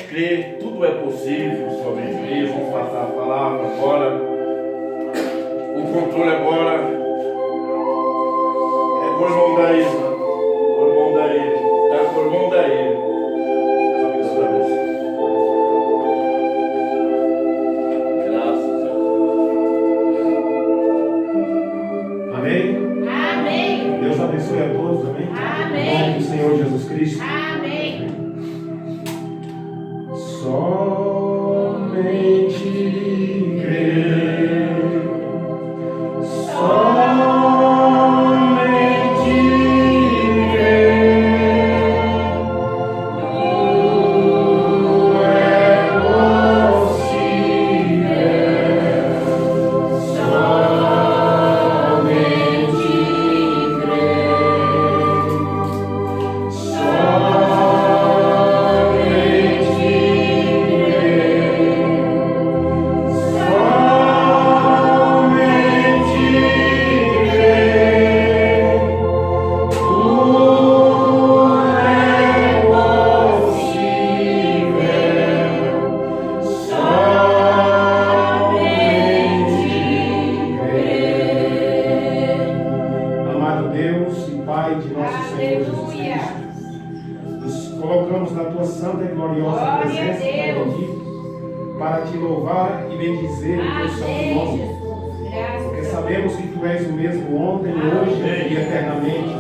crer, tudo é possível sobre a igreja. Vamos passar a palavra agora. O controle agora é com o irmão Daí. O irmão Daí. Está com o irmão Daí. Graças a Deus. Amém? Amém. Deus abençoe a todos, amém? Amém. Em nome do Senhor Jesus Cristo. Amém. Somente crer. Somente crer. Tudo é possível. Somente Amado Deus e Pai de nosso Senhor Jesus Cristo, nos colocamos na Tua santa e gloriosa Glória a presença, Pai Deus. bendito, para Te louvar e bendizer o Teu santo Amém, nome, Jesus. porque Graças sabemos que Tu és o mesmo ontem, hoje e eternamente.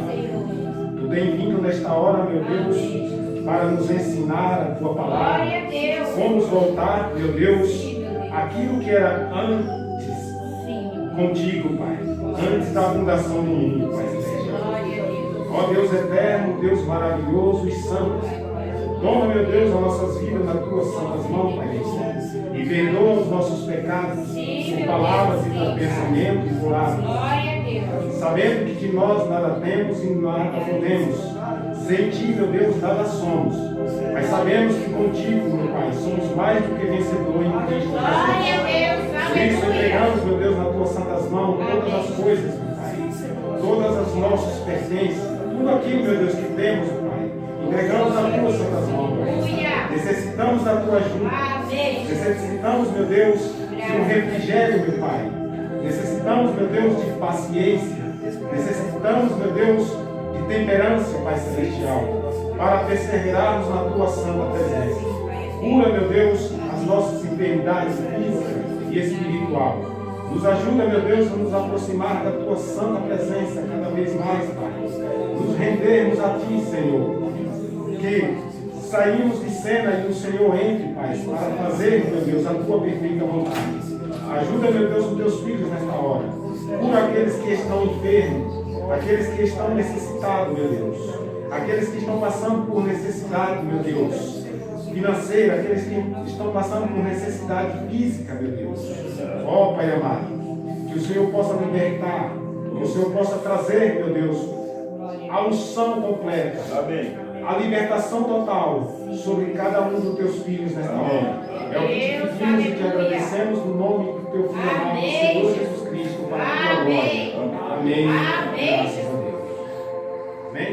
Tu tem vindo nesta hora, meu Deus, para nos ensinar a Tua palavra. Glória a Deus. Vamos voltar, meu Deus, Sim, meu Deus. aquilo que era antes Sim. contigo, Pai, antes da fundação do mundo, Pai celestial. Glória a Deus. Ó Deus eterno, Deus maravilhoso e santo, toma, meu Deus, as nossas vidas nas tuas santas mãos, Pai, e perdoa os nossos pecados, Sim, por meu palavras e Deus, por sim. pensamento e por atos, Glória a Deus. sabendo que de nós nada temos e nada podemos, sem ti, meu Deus, nada somos, mas sabemos que contigo, meu Pai, somos mais do que vencedor em Cristo Glória a Jesus. Deus. Por isso Aleluia. entregamos, meu Deus, nas tuas santas mãos todas as coisas, meu Pai, todas as nossas pertences, tudo aquilo, meu Deus, que temos, Pai, entregamos nas tuas santas mãos, Pai. Aleluia. Necessitamos da tua ajuda, Amém. necessitamos, meu Deus, de um refrigério, meu Pai, necessitamos, meu Deus, de paciência, necessitamos, meu Deus, de temperança, Pai Celestial, para perseverarmos na tua santa presença. Cura, meu Deus, as nossas enfermidades física e espiritual. Nos ajuda, meu Deus, a nos aproximar da tua santa presença cada vez mais, Pai. Nos rendermos a ti, Senhor. Que saímos de cena e o Senhor entre, Pai, para fazer, meu Deus, a tua perfeita vontade. Ajuda, meu Deus, os teus filhos nesta hora. Cura aqueles que estão enfermos, aqueles que estão necessitados, meu Deus. Aqueles que estão passando por necessidade, meu Deus, financeira, aqueles que estão passando por necessidade física, meu Deus. Ó Pai amado, que o Senhor possa libertar, que o Senhor possa trazer, meu Deus, a unção completa, Amém. a libertação total sobre cada um dos teus filhos nesta hora. É o que te pedimos e te agradecemos no nome do teu Filho amado, Amém. Senhor Jesus Cristo, para a tua Amém. glória. Amém. Amém. Graças a Deus. Amém.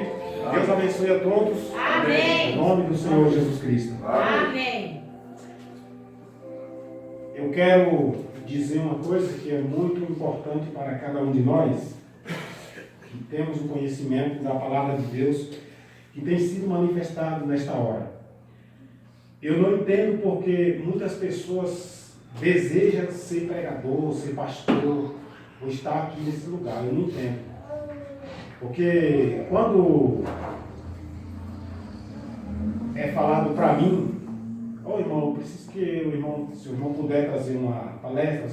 Deus abençoe a todos. Amém. Em nome do Senhor Jesus Cristo. Amém. Eu quero dizer uma coisa que é muito importante para cada um de nós, que temos o conhecimento da palavra de Deus, que tem sido manifestado nesta hora. Eu não entendo porque muitas pessoas desejam ser pregador, ser pastor, ou estar aqui nesse lugar. Eu não entendo. Porque quando é falado para mim, ô irmão, eu preciso que se o irmão puder trazer uma palestra,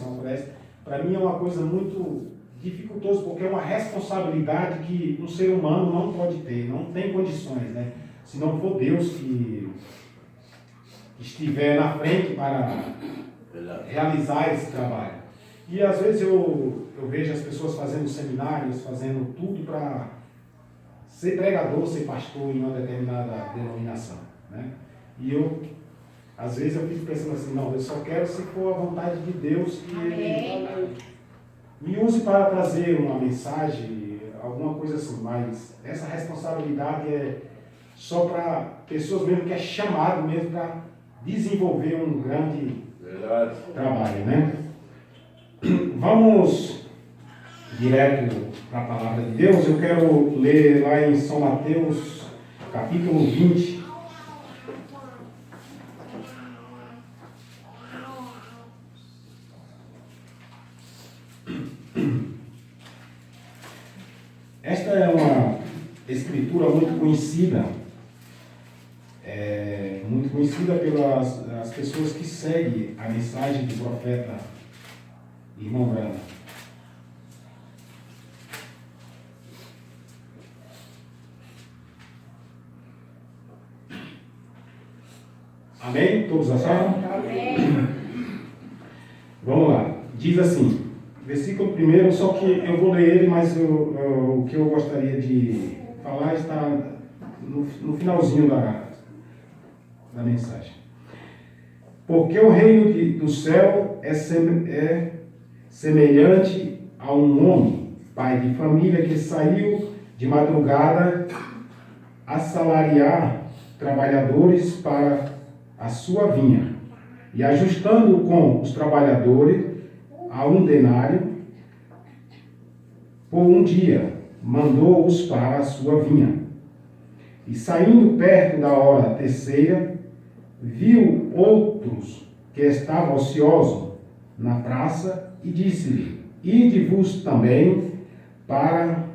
para mim é uma coisa muito dificultosa, porque é uma responsabilidade que um ser humano não pode ter, não tem condições, né? Se não for Deus que estiver na frente para realizar esse trabalho. E às vezes eu vejo as pessoas fazendo seminários, fazendo tudo para ser pregador, ser pastor em uma determinada denominação, né? E às vezes eu fico pensando assim, não, eu só quero se for a vontade de Deus que Ele me use para trazer uma mensagem, alguma coisa assim, mas essa responsabilidade é só para pessoas mesmo que é chamado mesmo para desenvolver um grande Verdade. trabalho, né? Vamos direto para a palavra de Deus. Eu quero ler lá em São Mateus, capítulo 20. Esta é uma escritura muito conhecida, pelas as pessoas que seguem a mensagem do profeta Irmão Branham. Amém? Todos acharam? Amém. Vamos lá. Diz assim, versículo 1, só que eu vou ler ele, mas o que eu gostaria de falar está no finalzinho da mensagem. Porque o reino do céu é semelhante a um homem, pai de família, que saiu de madrugada a assalariar trabalhadores para a sua vinha, e ajustando com os trabalhadores a um denário por um dia, mandou-os para a sua vinha. E saindo perto da hora terceira, viu outros que estavam ociosos na praça e disse-lhe: Ide-vos também para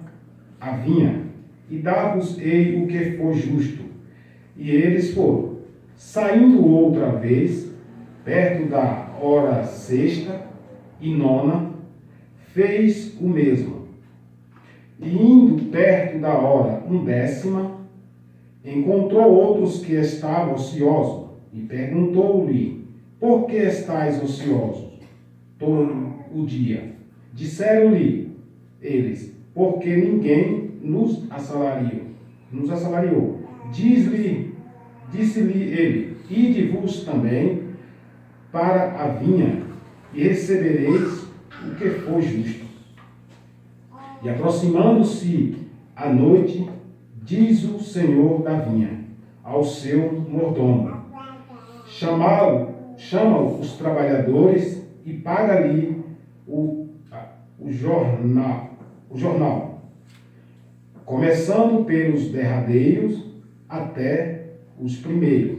a vinha, e dá-vos-ei o que for justo. E eles foram. Saindo outra vez, perto da hora sexta e nona, fez o mesmo. E indo perto da hora undécima, encontrou outros que estavam ociosos, e perguntou-lhe: Por que estáis ociosos todo o dia? Disseram-lhe eles: Porque ninguém nos assalariou. Disse-lhe ele: Ide-vos também para a vinha, e recebereis o que for justo. E aproximando-se a noite, diz o senhor da vinha ao seu mordomo: Chama os trabalhadores e paga-lhe o jornal, começando pelos derradeiros até os primeiros.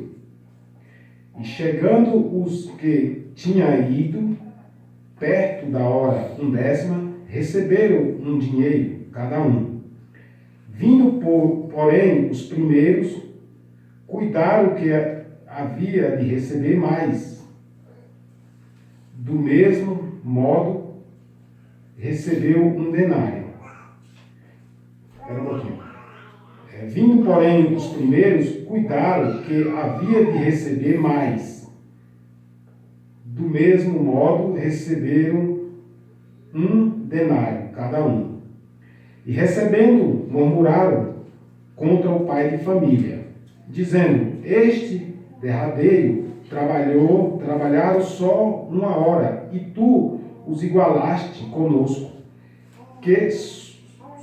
E chegando os que tinham ido perto da hora undécima, receberam um dinheiro cada um. Vindo, porém, os primeiros, cuidaram que havia de receber mais. Do mesmo modo, recebeu um denário. Espera um pouquinho. Vindo, porém, os primeiros, cuidaram que havia de receber mais. Do mesmo modo, receberam um denário cada um. E recebendo, murmuraram contra o pai de família, dizendo: Este derradeiro trabalharam só 1 hora, e tu os igualaste conosco, que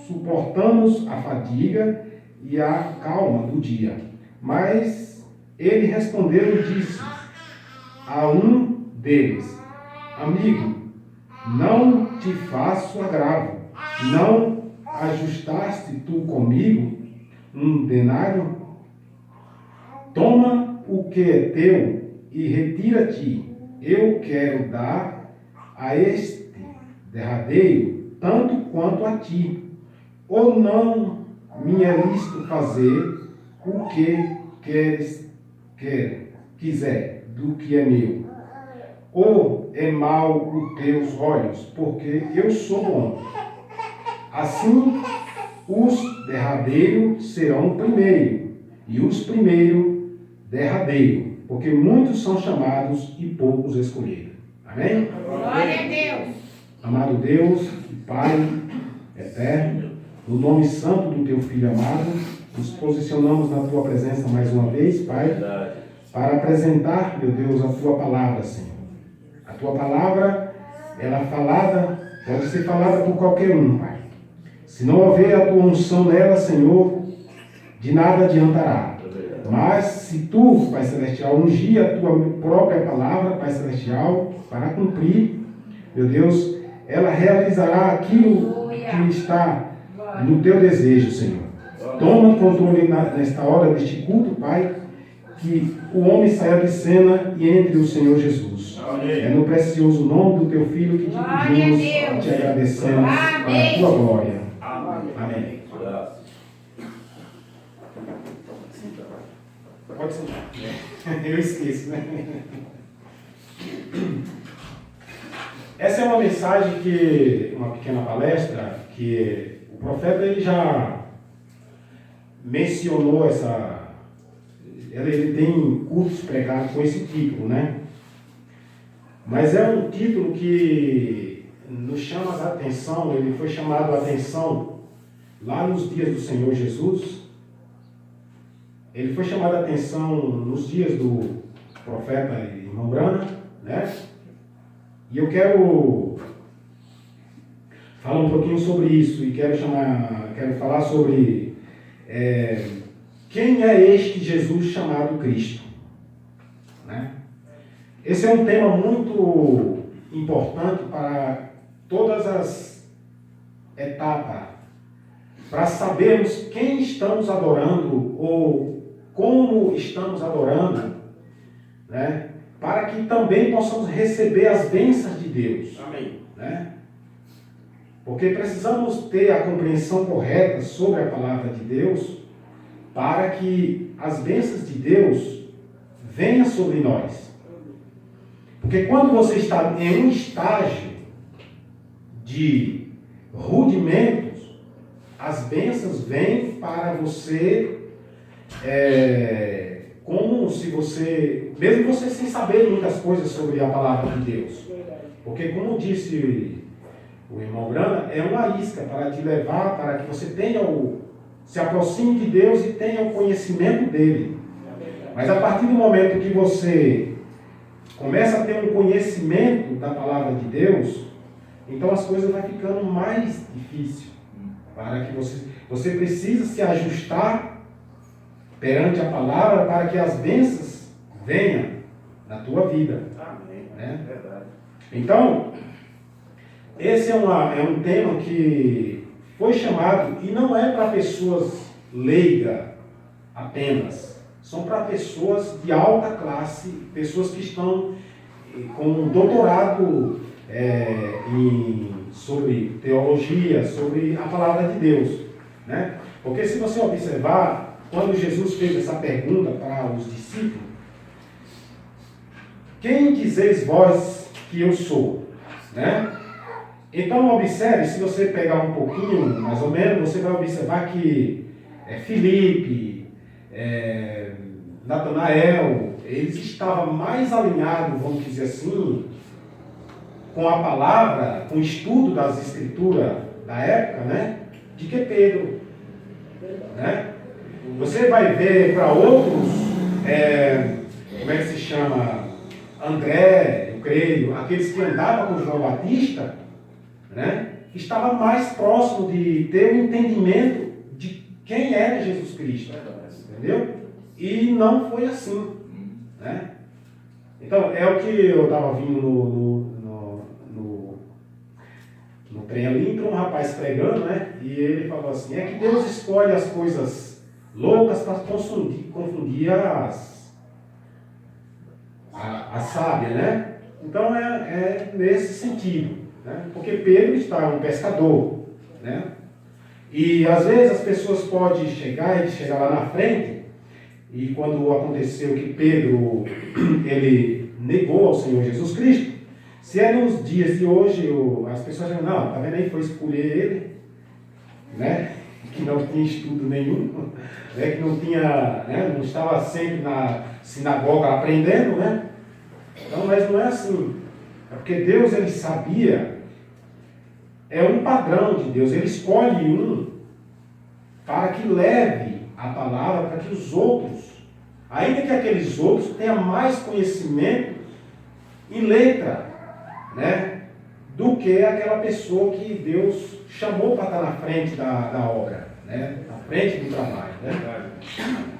suportamos a fadiga e a calma do dia. Mas ele respondeu e disse a um deles: Amigo, não te faço agravo. Não ajustaste tu comigo um denário? Toma o que é teu e retira-te. Eu quero dar a este derradeiro tanto quanto a ti. Ou não me é lícito fazer o que quiser do que é meu? Ou é mau os teus olhos, porque eu sou bom? Assim, os derradeiros serão primeiro, e os primeiros derradeiro, porque muitos são chamados e poucos escolhidos. Amém? Glória a Deus. Amado Deus e Pai eterno, no nome santo do teu Filho amado, nos posicionamos na tua presença mais uma vez, Pai, para apresentar, meu Deus, a tua palavra, Senhor. A tua palavra, ela pode ser falada por qualquer um, Pai. Se não houver a tua unção nela, Senhor, de nada adiantará. Mas se tu, Pai Celestial, ungir a tua própria palavra, Pai Celestial, para cumprir, meu Deus, ela realizará aquilo que está no teu desejo, Senhor. Toma controle nesta hora deste culto, Pai, que o homem saia de cena e entre o Senhor Jesus. É no precioso nome do teu Filho que te pedimos e te agradecemos para a tua glória. Amém. Pode sentar. Eu esqueço, né? Essa é uma mensagem uma pequena palestra, que o profeta ele já mencionou ele tem cultos pregados com esse título, né? Mas é um título que nos chama a atenção, ele foi chamado a atenção lá nos dias do Senhor Jesus. Ele foi chamado a atenção nos dias do profeta irmão Branham, né? E eu quero falar um pouquinho sobre isso e quero falar sobre quem é este Jesus chamado Cristo, né? Esse é um tema muito importante para todas as etapas, para sabermos quem estamos adorando ou como estamos adorando, né? Para que também possamos receber as bênçãos de Deus. Amém. Né? Porque precisamos ter a compreensão correta sobre a palavra de Deus para que as bênçãos de Deus venham sobre nós. Porque quando você está em um estágio de rudimentos, as bênçãos vêm para você como se você, mesmo você sem saber muitas coisas sobre a palavra de Deus. Porque como disse o irmão Branham, é uma isca para te levar, para que você se aproxime de Deus e tenha o conhecimento dele. Mas a partir do momento que você começa a ter um conhecimento da palavra de Deus, então as coisas vão ficando mais difíceis. Para que você precisa se ajustar perante a palavra para que as bênçãos venham na tua vida. Amém. Né? Verdade. Então, esse é um tema que foi chamado, e não é para pessoas leigas apenas, são para pessoas de alta classe, pessoas que estão com um doutorado sobre teologia, sobre a palavra de Deus. Né? Porque se você observar, quando Jesus fez essa pergunta para os discípulos, quem dizeis vós que eu sou? Né? Então observe, se você pegar um pouquinho, mais ou menos, você vai observar que Filipe, Natanael, eles estavam mais alinhados, vamos dizer assim, com a palavra, com o estudo das escrituras da época, né, de que Pedro. Né? Você vai ver para outros, como é que se chama? André, eu creio, aqueles que andavam com João Batista, né? Estava mais próximo de ter um entendimento de quem era Jesus Cristo. Entendeu? E não foi assim. Né? Então, é o que eu estava vindo no trem ali, entrou um rapaz pregando, né? E ele falou assim, é que Deus escolhe as coisas loucas para confundir as sábias, né? Então é nesse sentido, né? Porque Pedro está um pescador, né? E às vezes as pessoas podem chegar lá na frente, e quando aconteceu que Pedro ele negou ao Senhor Jesus Cristo, se é nos dias de hoje, as pessoas dizem, não, tá vendo aí, foi escolher ele, né? Que não tinha estudo nenhum, né? Que não tinha, né? Não estava sempre na sinagoga aprendendo, né? Então, mas não é assim. É porque Deus, ele sabia, é um padrão de Deus, ele escolhe um para que leve a palavra para que os outros, ainda que aqueles outros tenham mais conhecimento em letra, né, do que aquela pessoa que Deus chamou para estar na frente da obra, né, frente do trabalho, né?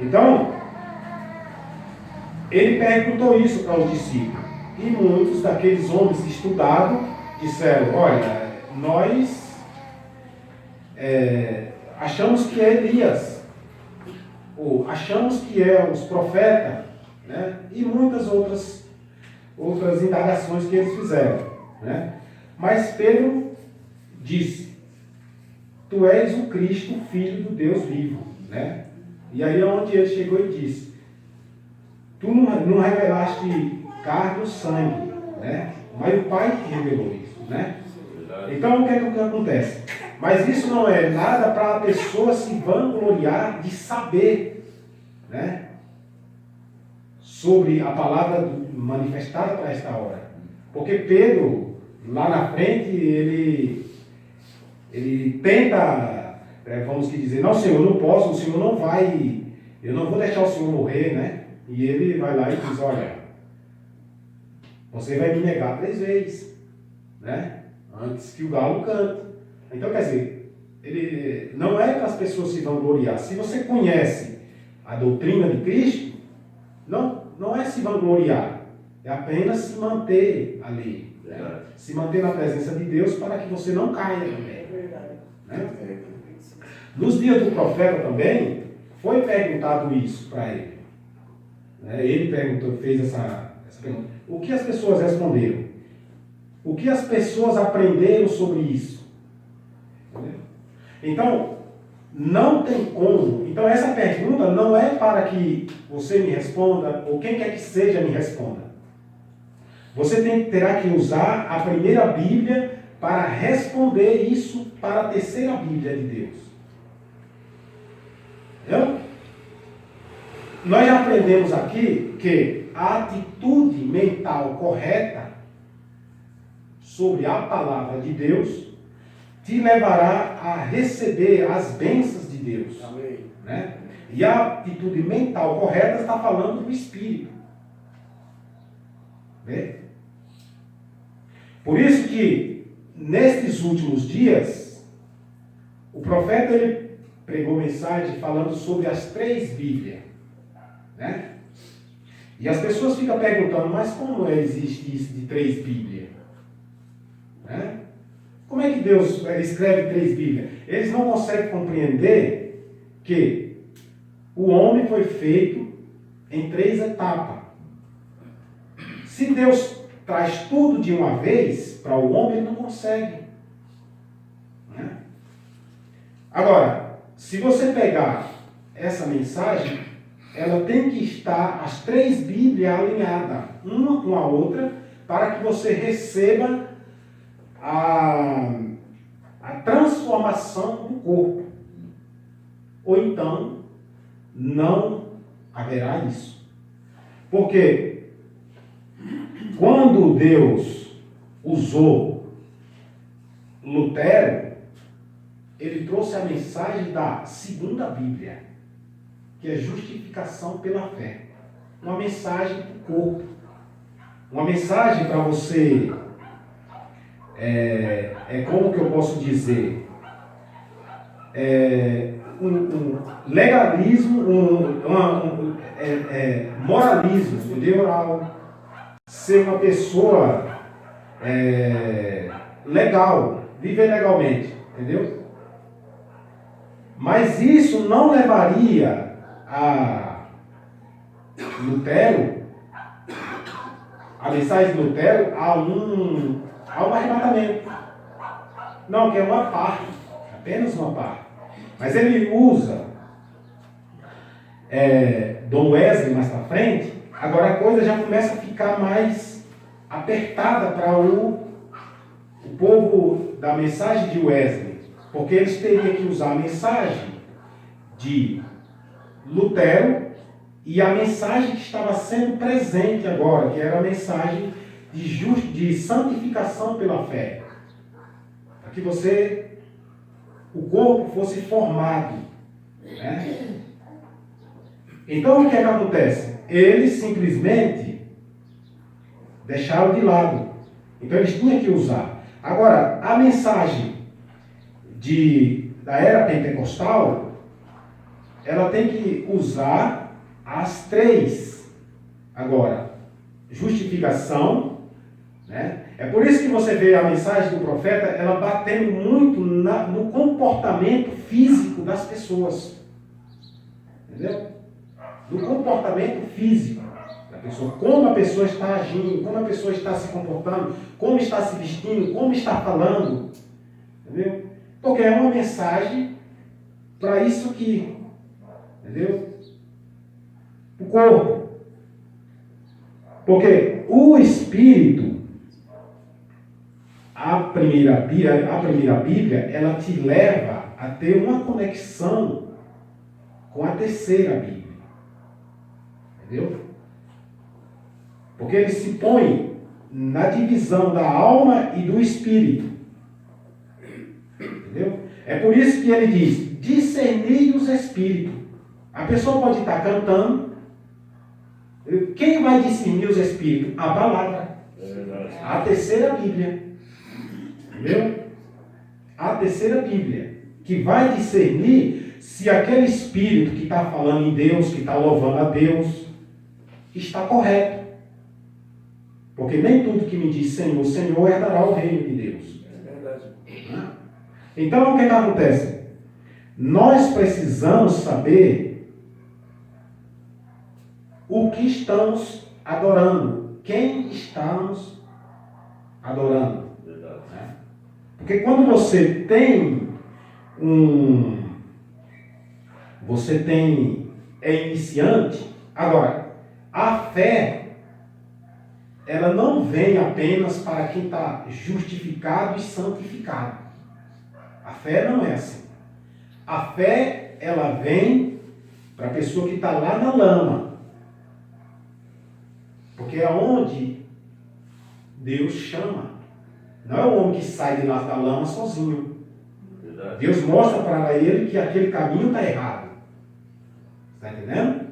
Então, ele perguntou isso para os discípulos. E muitos daqueles homens estudados disseram: olha, nós achamos que é Elias, ou achamos que é os profetas, né? E muitas outras indagações que eles fizeram, né? Mas Pedro disse: tu és o Cristo, filho do Deus vivo, né? E aí é onde ele chegou e disse: tu não revelaste carne ou sangue, né? Mas o Pai que revelou isso, né? Então o que é que acontece? Mas isso não é nada para a pessoa se vangloriar de saber, né? Sobre a palavra manifestada para esta hora. Porque Pedro, lá na frente, ele tenta, vamos dizer, não, Senhor, eu não posso, o Senhor não vai, eu não vou deixar o Senhor morrer, né? E ele vai lá e diz: olha, você vai me negar 3 vezes, né? Antes que o galo cante. Então, quer dizer, ele não é para as pessoas se vangloriar. Se você conhece a doutrina de Cristo, não é se vangloriar, é apenas se manter ali, né? Se manter na presença de Deus para que você não caia também, né? Nos dias do profeta também foi perguntado isso para ele, né? Ele fez essa pergunta. O que as pessoas responderam? O que as pessoas aprenderam sobre isso? Entendeu? Então, não tem como. Então, essa pergunta não é para que você me responda, ou quem quer que seja me responda. Você terá que usar a primeira Bíblia para responder isso para a terceira Bíblia de Deus. Entendeu? Nós já aprendemos aqui que a atitude mental correta sobre a palavra de Deus te levará a receber as bênçãos de Deus. Amém. Né? E a atitude mental correta está falando do Espírito. Né? Por isso que, nestes últimos dias, o profeta ele pregou mensagem falando sobre as 3 Bíblias. Né? E as pessoas ficam perguntando: mas como existe isso de 3 Bíblias? Né? Como é que Deus escreve 3 Bíblias? Eles não conseguem compreender que o homem foi feito em 3 etapas. Se Deus traz tudo de uma vez para o homem, ele não consegue. Né? Agora, se você pegar essa mensagem, ela tem que estar as 3 Bíblias alinhadas, uma com a outra, para que você receba a transformação do corpo. Ou então, não haverá isso. Porque quando Deus usou Lutero, ele trouxe a mensagem da segunda Bíblia, que é justificação pela fé. Uma mensagem para o corpo. Uma mensagem para você, como que eu posso dizer? Um legalismo, moralismo, entendeu? Ser uma pessoa legal, viver legalmente, entendeu? Mas isso não levaria a Lutero, a mensagem de Lutero, a um arrebatamento. Não, que é uma parte, apenas uma parte. Mas ele usa Dom Wesley mais para frente. Agora a coisa já começa a ficar mais apertada para o povo da mensagem de Wesley, porque eles teriam que usar a mensagem de Lutero e a mensagem que estava sendo presente agora, que era a mensagem de santificação pela fé, para que o corpo fosse formado, né? Então o que acontece? Eles simplesmente deixaram de lado. Então eles tinham que usar. Agora, a mensagem da era pentecostal, ela tem que usar as três. Agora, justificação, né? É por isso que você vê a mensagem do profeta, ela batendo muito no comportamento físico das pessoas. Entendeu? No comportamento físico da pessoa. Como a pessoa está agindo, como a pessoa está se comportando, como está se vestindo, como está falando. Entendeu? Porque é uma mensagem para isso aqui. Entendeu? O corpo. Porque o Espírito, a primeira Bíblia, ela te leva a ter uma conexão com a terceira Bíblia. Entendeu? Porque ele se põe na divisão da alma e do espírito. Entendeu? É por isso que ele diz, discernir os espíritos. A pessoa pode estar cantando. Quem vai discernir os espíritos? A palavra. A terceira Bíblia. Entendeu? A terceira Bíblia. Que vai discernir se aquele espírito que está falando em Deus, que está louvando a Deus, está correto. Porque nem tudo que me diz Senhor, Senhor, herdará o reino de Deus. É verdade. Então, o que acontece? Nós precisamos saber o que estamos adorando. Quem estamos adorando. Verdade. Porque quando você tem é iniciante. Agora, a fé, ela não vem apenas para quem está justificado e santificado. A fé não é assim. A fé, ela vem para a pessoa que está lá na lama. Porque é onde Deus chama. Não é o homem que sai de lá da lama sozinho. Verdade. Deus mostra para ele que aquele caminho está errado. Está entendendo?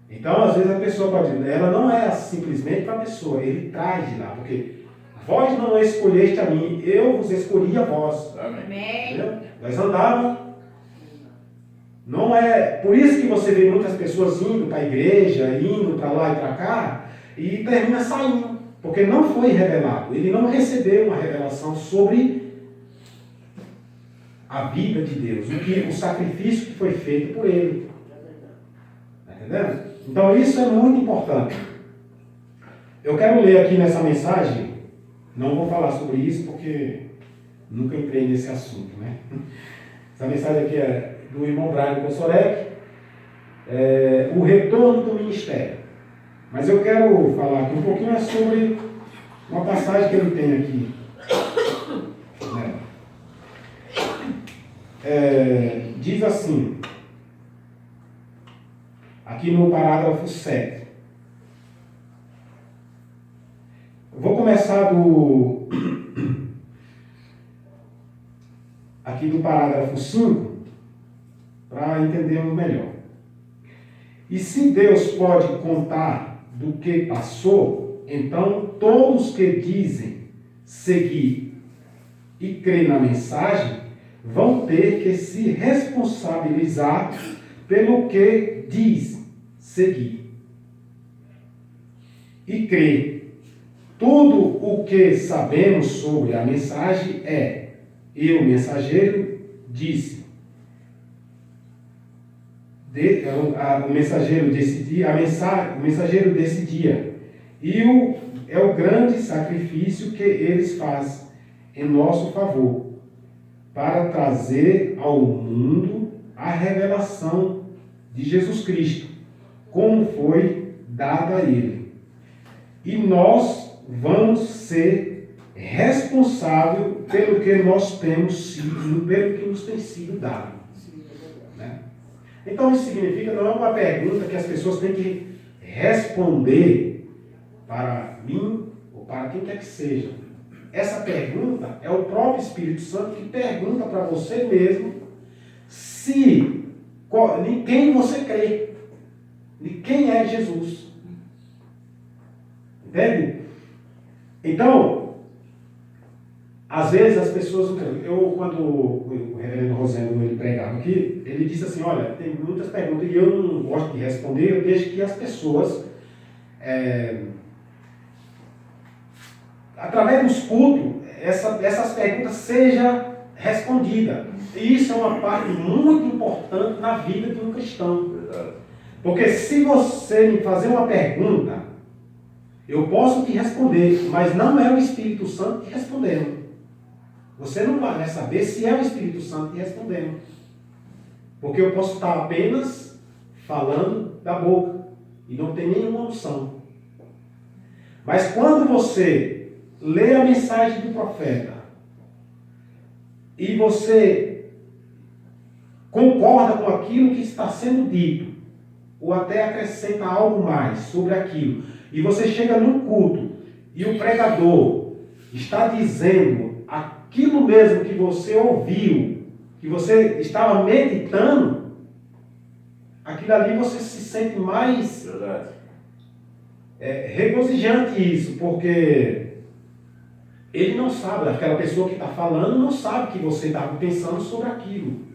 Então, às vezes a pessoa pode dizer, ela não é simplesmente para a pessoa, ele traz de lá, porque vós não escolheste a mim, eu vos escolhi a vós. Amém. Entendeu? Nós andávamos. Não é por isso que você vê muitas pessoas indo para a igreja, indo para lá e para cá, e termina saindo, porque não foi revelado. Ele não recebeu uma revelação sobre a vida de Deus, o sacrifício que foi feito por ele. Está entendendo? Então isso é muito importante. Eu quero ler aqui nessa mensagem, não vou falar sobre isso porque nunca entrei nesse assunto, né? Essa mensagem aqui é do irmão Brian Consorec, o retorno do ministério. Mas eu quero falar aqui um pouquinho sobre uma passagem que ele tem aqui. Diz assim, aqui no parágrafo 7. Eu vou começar aqui do parágrafo 5, para entendermos melhor. E se Deus pode contar do que passou, então todos que dizem seguir e crer na mensagem vão ter que se responsabilizar pelo que diz seguir e crer. Tudo o que sabemos sobre a mensagem é: eu, mensageiro, disse. O mensageiro desse dia, o mensageiro desse dia. E é o grande sacrifício que eles fazem em nosso favor, para trazer ao mundo a revelação de Jesus Cristo, como foi dada a ele. E nós vamos ser responsáveis pelo que nós temos sido, pelo que nos tem sido dado. Né? Então isso significa, não é uma pergunta que as pessoas têm que responder para mim ou para quem quer que seja. Essa pergunta é o próprio Espírito Santo que pergunta para você mesmo em quem você crê, de quem é Jesus. Entende? Então, às vezes as pessoas, quando o reverendo Rosendo ele pregava aqui, ele disse assim, olha, tem muitas perguntas e eu não gosto de responder, eu deixo que as pessoas, através dos cultos, essas perguntas sejam respondidas. E isso é uma parte muito importante na vida de um cristão. Porque se você me fazer uma pergunta, eu posso te responder, mas não é o Espírito Santo te respondendo. Você não vai saber se é o Espírito Santo te respondendo. Porque eu posso estar apenas falando da boca e não tem nenhuma unção. Mas quando você lê a mensagem do profeta e você concorda com aquilo que está sendo dito, ou até acrescenta algo mais sobre aquilo, e você chega num culto e o pregador está dizendo aquilo mesmo que você ouviu, que você estava meditando, aquilo ali você se sente mais regozijante isso, porque ele não sabe, aquela pessoa que está falando não sabe que você estava pensando sobre aquilo.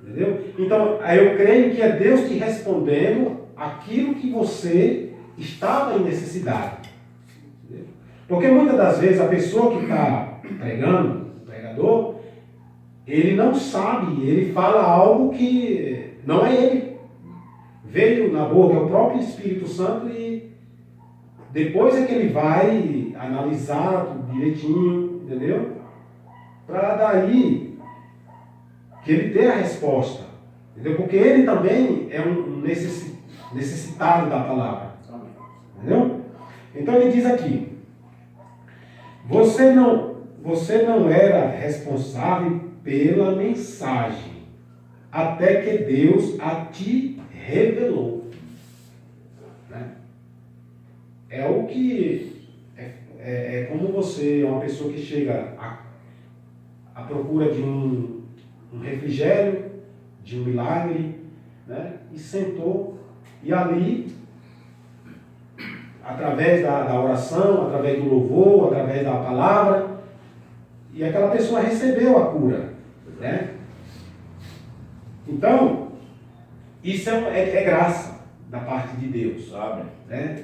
Entendeu? Então, eu creio que é Deus te respondendo aquilo que você estava em necessidade. Entendeu? Porque muitas das vezes a pessoa que está pregando, o pregador, ele não sabe, ele fala algo que não é ele. Veio na boca, é o próprio Espírito Santo e depois é que ele vai analisar tudo direitinho, entendeu? Para daí que ele dê a resposta, entendeu? Porque ele também é um necessitado da palavra, entendeu? Então ele diz aqui, você não era responsável pela mensagem, até que Deus a te revelou. Né? É o que é como você é uma pessoa que chega à procura de um refrigério, de um milagre, né? E sentou, e ali, através da oração, através do louvor, através da palavra, e aquela pessoa recebeu a cura, né? Então, isso é graça da parte de Deus, sabe? Né?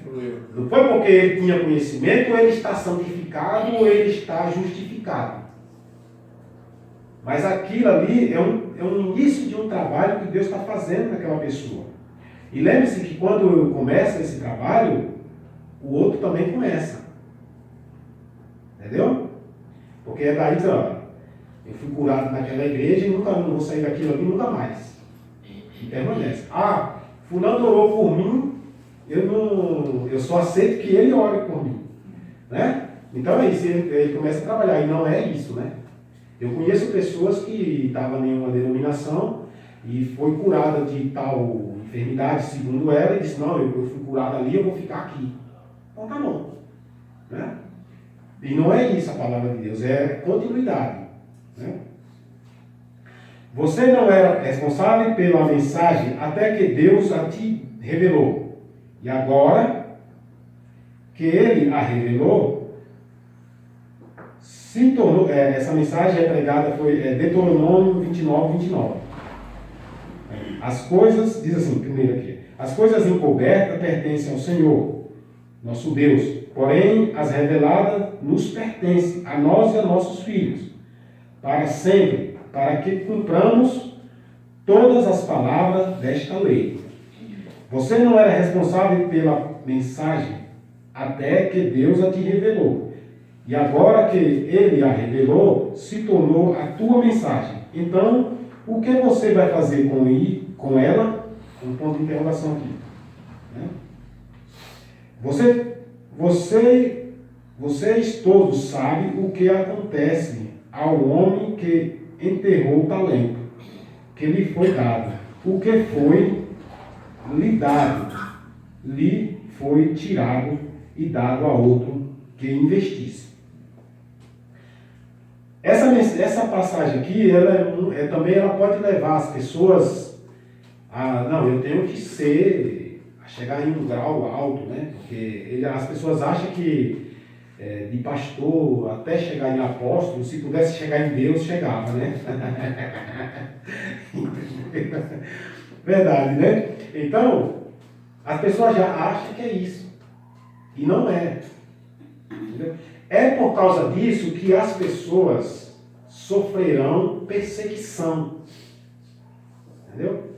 Não foi porque ele tinha conhecimento, ou ele está santificado, ou ele está justificado. Mas aquilo ali é um início de um trabalho que Deus está fazendo naquela pessoa. E lembre-se que quando começa esse trabalho, o outro também começa. Entendeu? Porque é daí que, ó, eu fui curado naquela igreja e não vou sair daquilo ali nunca mais. E permanece. Ah, fulano orou por mim, eu só aceito que ele ore por mim. Né? Então é isso, ele começa a trabalhar. E não é isso, né? Eu conheço pessoas que estavam em uma denominação e foi curada de tal enfermidade, segundo ela, e disse, não, eu fui curada ali, eu vou ficar aqui. Então tá bom. Né? E não é isso a palavra de Deus, é continuidade. Né? Você não era responsável pela mensagem até que Deus a te revelou. E agora que Ele a revelou, se tornou, essa mensagem é pregada, foi Deuteronômio 29. As coisas, diz assim, primeiro aqui, as coisas encobertas pertencem ao Senhor, nosso Deus, porém as reveladas nos pertencem, a nós e a nossos filhos, para sempre, para que cumpramos todas as palavras desta lei. Você não era responsável pela mensagem até que Deus a te revelou. E agora que Ele a revelou, se tornou a tua mensagem. Então, o que você vai fazer com ela? Um ponto de interrogação aqui. Né? Vocês todos sabem o que acontece ao homem que enterrou o talento que lhe foi dado. O que foi lhe dado, lhe foi tirado e dado a outro que investisse. Essa passagem aqui, também ela pode levar as pessoas a, não, eu tenho que chegar em um grau alto, né? Porque as pessoas acham que de pastor até chegar em apóstolo, se pudesse chegar em Deus, chegava, né? Verdade, né? Então, as pessoas já acham que é isso. E não é. Entendeu? É por causa disso que as pessoas sofrerão perseguição. Entendeu?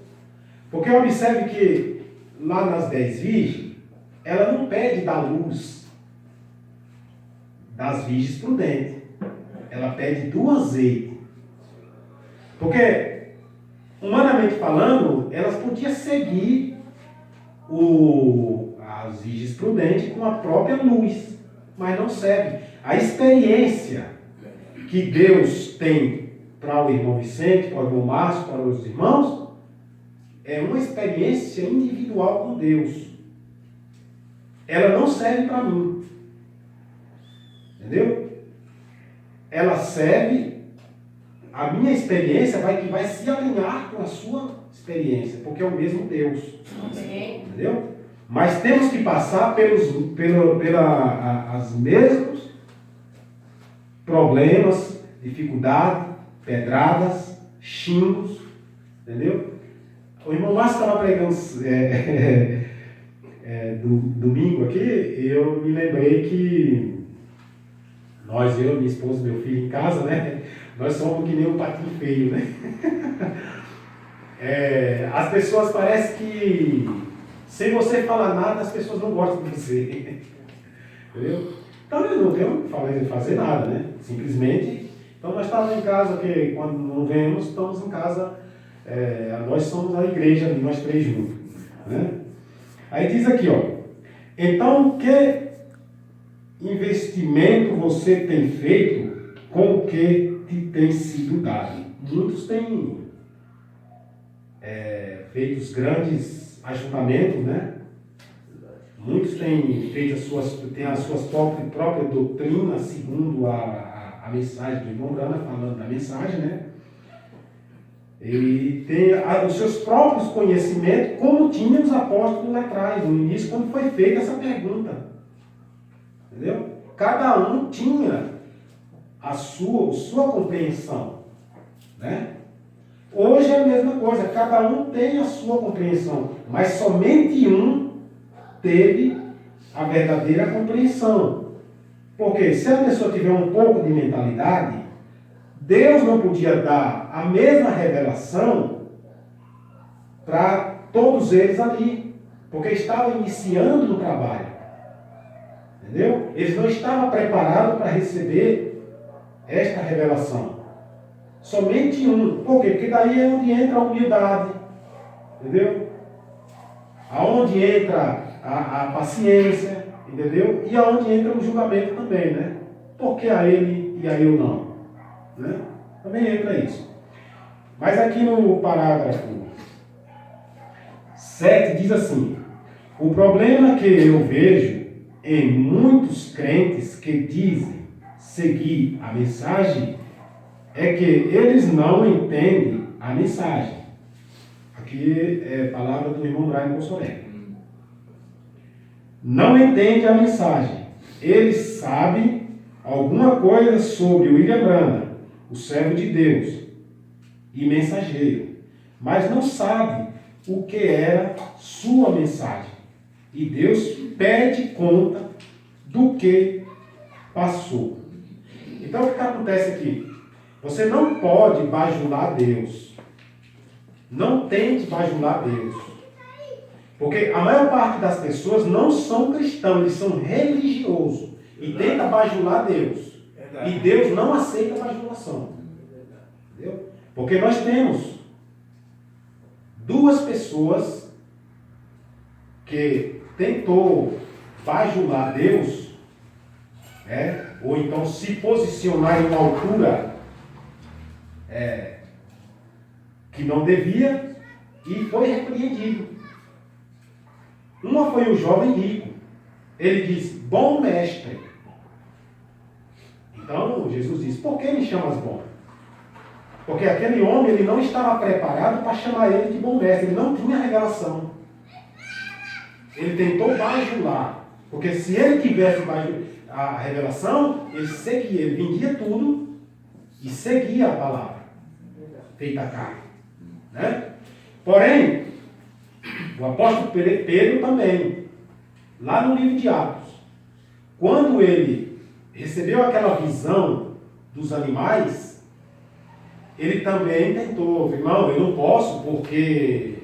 Porque observe que lá nas 10 virgens, ela não pede da luz das virgens prudentes. Ela pede do azeite. Porque, humanamente falando, elas podiam seguir as virgens prudentes com a própria luz, mas não segue. A experiência que Deus tem para o irmão Vicente, para o irmão Márcio, para os irmãos, é uma experiência individual com Deus. Ela não serve para mim. Entendeu? Ela serve, a minha experiência vai se alinhar com a sua experiência, porque é o mesmo Deus. Entendeu? Mas temos que passar pelos mesmos problemas, dificuldades, pedradas, xingos. Entendeu? O irmão Márcio estava pregando domingo aqui, e eu me lembrei que eu, minha esposa e meu filho em casa, né? Nós somos que nem um patinho feio, né? As pessoas parecem que, sem você falar nada, as pessoas não gostam de você. Entendeu? Então eu não tenho que fazer nada, né? Simplesmente. Então nós estávamos em casa, que quando não vemos, estamos em casa. Nós somos a igreja, nós três juntos. Né? Aí diz aqui, ó. Então, que investimento você tem feito com o que te tem sido dado? Muitos têm feito os grandes ajuntamentos, né? Muitos têm feito as suas próprias doutrinas, segundo a mensagem do irmão Brana, falando da mensagem, né? E tem os seus próprios conhecimentos, como tinham os apóstolos lá atrás, no início, quando foi feita essa pergunta. Entendeu? Cada um tinha a sua compreensão. Né? Hoje é a mesma coisa, cada um tem a sua compreensão, mas somente um teve a verdadeira compreensão. Porque se a pessoa tiver um pouco de mentalidade, Deus não podia dar a mesma revelação para todos eles ali, porque estava iniciando no trabalho. Entendeu? Eles não estavam preparados para receber esta revelação. Somente um. Por quê? Porque daí é onde entra a humildade. Entendeu? Aonde entra a paciência. Entendeu? E aonde entra o julgamento também, né? Por que a ele e a eu não? Né? Também entra isso. Mas aqui no parágrafo 7 diz assim: o problema que eu vejo em muitos crentes que dizem seguir a mensagem é que eles não entendem a mensagem. Aqui é a palavra do irmão Brian Consolé. Não entende a mensagem. Eles sabem alguma coisa sobre William Branham, o servo de Deus e mensageiro, mas não sabe o que era sua mensagem. E Deus pede conta do que passou. Então o que acontece aqui? Você não pode bajular Deus. Não tente bajular Deus. Porque a maior parte das pessoas não são cristãos, eles são religiosos. E tenta bajular Deus. E Deus não aceita a bajulação. Entendeu? Porque nós temos duas pessoas que tentou bajular Deus, ou então se posicionar em uma altura que não devia, e foi repreendido. Uma foi o jovem rico. Ele diz: bom mestre. Então Jesus diz: por que me chamas bom? Porque aquele homem, ele não estava preparado para chamar ele de bom mestre. Ele não tinha revelação. Ele tentou bajular. Porque se ele tivesse bajulado... a revelação, ele seguia, ele vendia tudo e seguia a palavra feita carne, né? Porém, o apóstolo Pedro também, lá no livro de Atos, quando ele recebeu aquela visão dos animais, ele também tentou, irmão, eu não posso porque,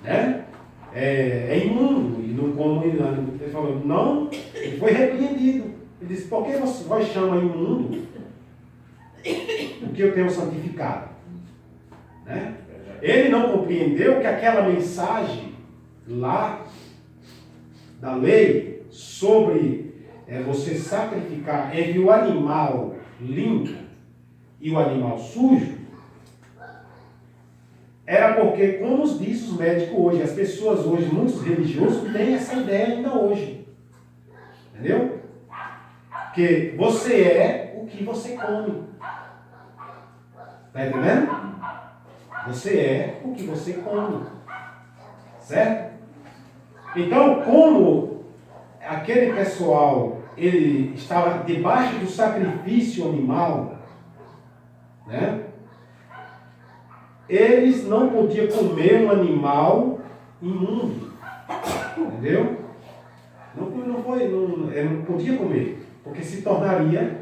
né, é imundo, e não como. Ele falou, não, ele foi repreendido. Ele disse, por que você chama imundo o que eu tenho santificado? Né? Ele não compreendeu que aquela mensagem lá da lei sobre você sacrificar entre o animal limpo e o animal sujo, era porque, como nos diz os médicos hoje, as pessoas hoje, muitos religiosos, têm essa ideia ainda hoje. Entendeu? Que você é o que você come. Está entendendo? Você é o que você come. Certo? Então, como aquele pessoal, ele estava debaixo do sacrifício animal, né? Eles não podiam comer um animal imundo. Entendeu? Ele não podia comer, porque se tornaria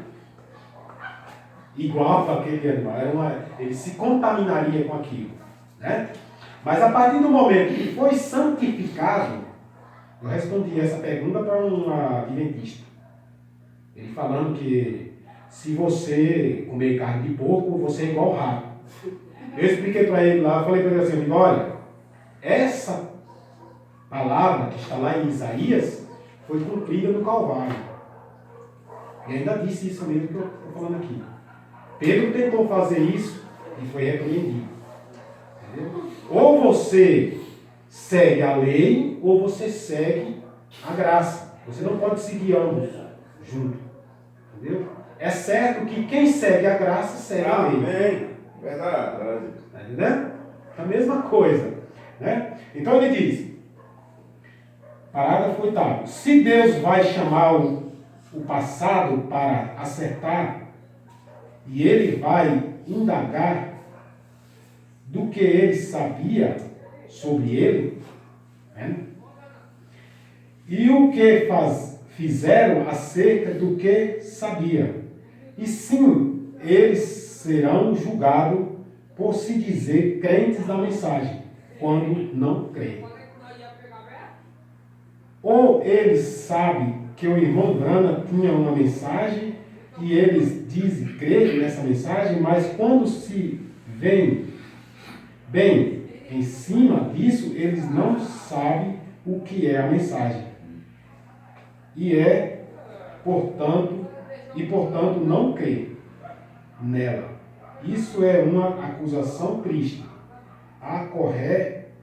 igual àquele animal. Ele se contaminaria com aquilo. Né? Mas a partir do momento que foi santificado, eu respondi essa pergunta para um adventista. Ele falando que se você comer carne de porco, você é igual rato. Eu expliquei para ele lá, falei para ele assim, olha, essa palavra que está lá em Isaías foi cumprida no Calvário. E ainda disse isso mesmo que eu estou falando aqui. Pedro tentou fazer isso e foi repreendido. Entendeu? Ou você segue a lei, ou você segue a graça. Você não pode seguir ambos juntos. Entendeu? É certo que quem segue a graça segue a lei. Amém. Verdade. Está entendendo? A mesma coisa. Né? Então ele diz, parágrafo 8º, se Deus vai chamar o passado para acertar, e ele vai indagar do que ele sabia sobre ele, né? E o que fizeram acerca do que sabia. E sim, eles serão julgados por se dizer crentes da mensagem, quando não creem. Ou eles sabem que o irmão Brana tinha uma mensagem e eles dizem crer nessa mensagem, mas quando se veem bem em cima disso, eles não sabem o que é a mensagem. Portanto, não creem nela. Isso é uma acusação triste. A corrente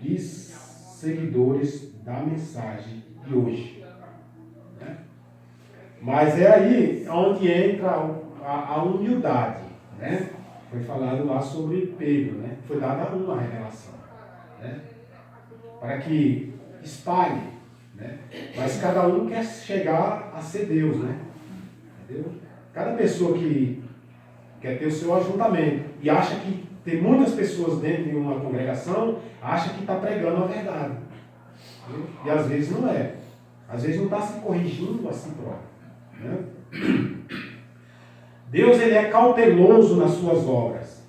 de seguidores da mensagem de hoje. Né? Mas é aí onde entra a humildade. Né? Foi falado lá sobre Pedro. Né? Foi dada uma revelação. Né? Para que espalhe. Né? Mas cada um quer chegar a ser Deus. Né? Entendeu? Cada pessoa que quer ter o seu ajuntamento e acha que tem muitas pessoas dentro de uma congregação, acha que está pregando a verdade. Entendeu? E às vezes não é. Às vezes não está se corrigindo a si próprio. Né? Deus, ele é cauteloso nas suas obras.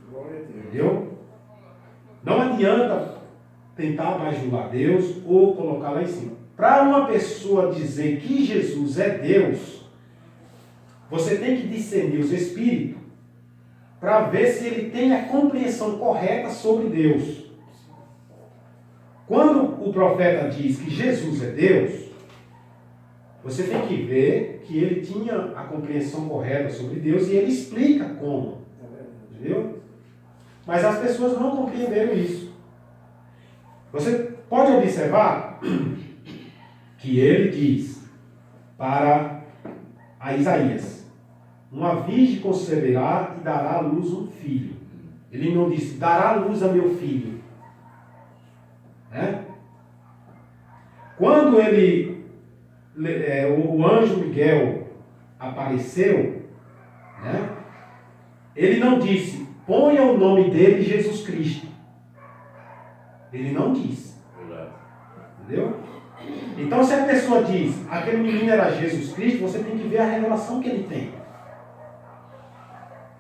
Entendeu? Não adianta tentar bajular Deus ou colocar lá em cima. Para uma pessoa dizer que Jesus é Deus, você tem que discernir os espíritos para ver se ele tem a compreensão correta sobre Deus. Quando o profeta diz que Jesus é Deus, você tem que ver que ele tinha a compreensão correta sobre Deus e ele explica como. Entendeu? Mas as pessoas não compreenderam isso. Você pode observar que ele diz para a Isaías: uma virgem conceberá e dará à luz um filho. Ele não disse, dará à luz a meu filho. Né? Quando ele o anjo Miguel apareceu, né? Ele não disse, ponha o nome dele Jesus Cristo. Ele não disse. Entendeu? Então, se a pessoa diz, aquele menino era Jesus Cristo, você tem que ver a revelação que ele tem.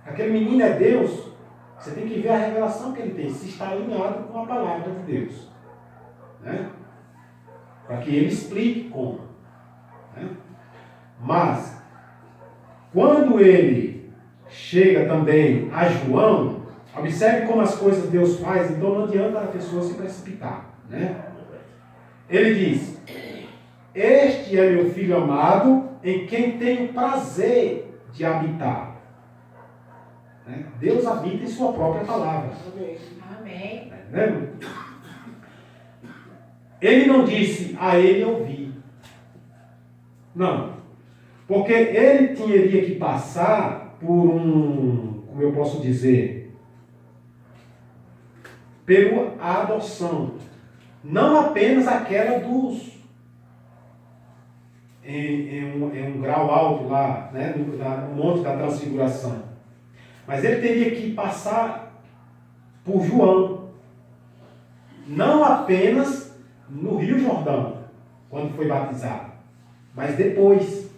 Aquele menino é Deus, você tem que ver a revelação que ele tem, se está alinhado com a palavra de Deus. Né? Para que ele explique como. Né? Mas, quando ele chega também a João, observe como as coisas Deus faz, então não adianta a pessoa se precipitar. Né? Ele diz, este é meu filho amado, em quem tenho prazer de habitar. Né? Deus habita em sua própria palavra. Amém. Né? Ele não disse, a ele eu vi. Não. Porque ele teria que passar por como eu posso dizer, pela adoção. Não apenas aquela em um grau alto lá, né, no Monte da Transfiguração. Mas ele teria que passar por João. Não apenas no Rio Jordão, quando foi batizado, mas depois.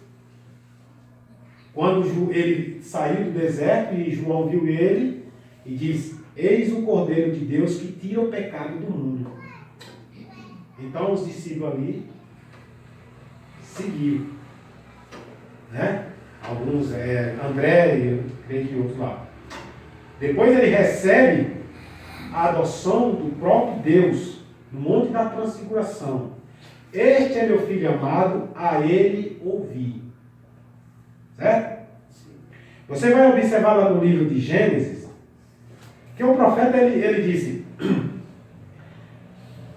Quando ele saiu do deserto e João viu ele e diz, eis o Cordeiro de Deus que tira o pecado do mundo. Então os discípulos ali seguiram. Né? Alguns, André e eu creio que outros lá. Depois ele recebe a adoção do próprio Deus no Monte da Transfiguração. Este é meu filho amado, a ele ouvi. Certo? Você vai observar lá no livro de Gênesis, que o profeta, ele disse,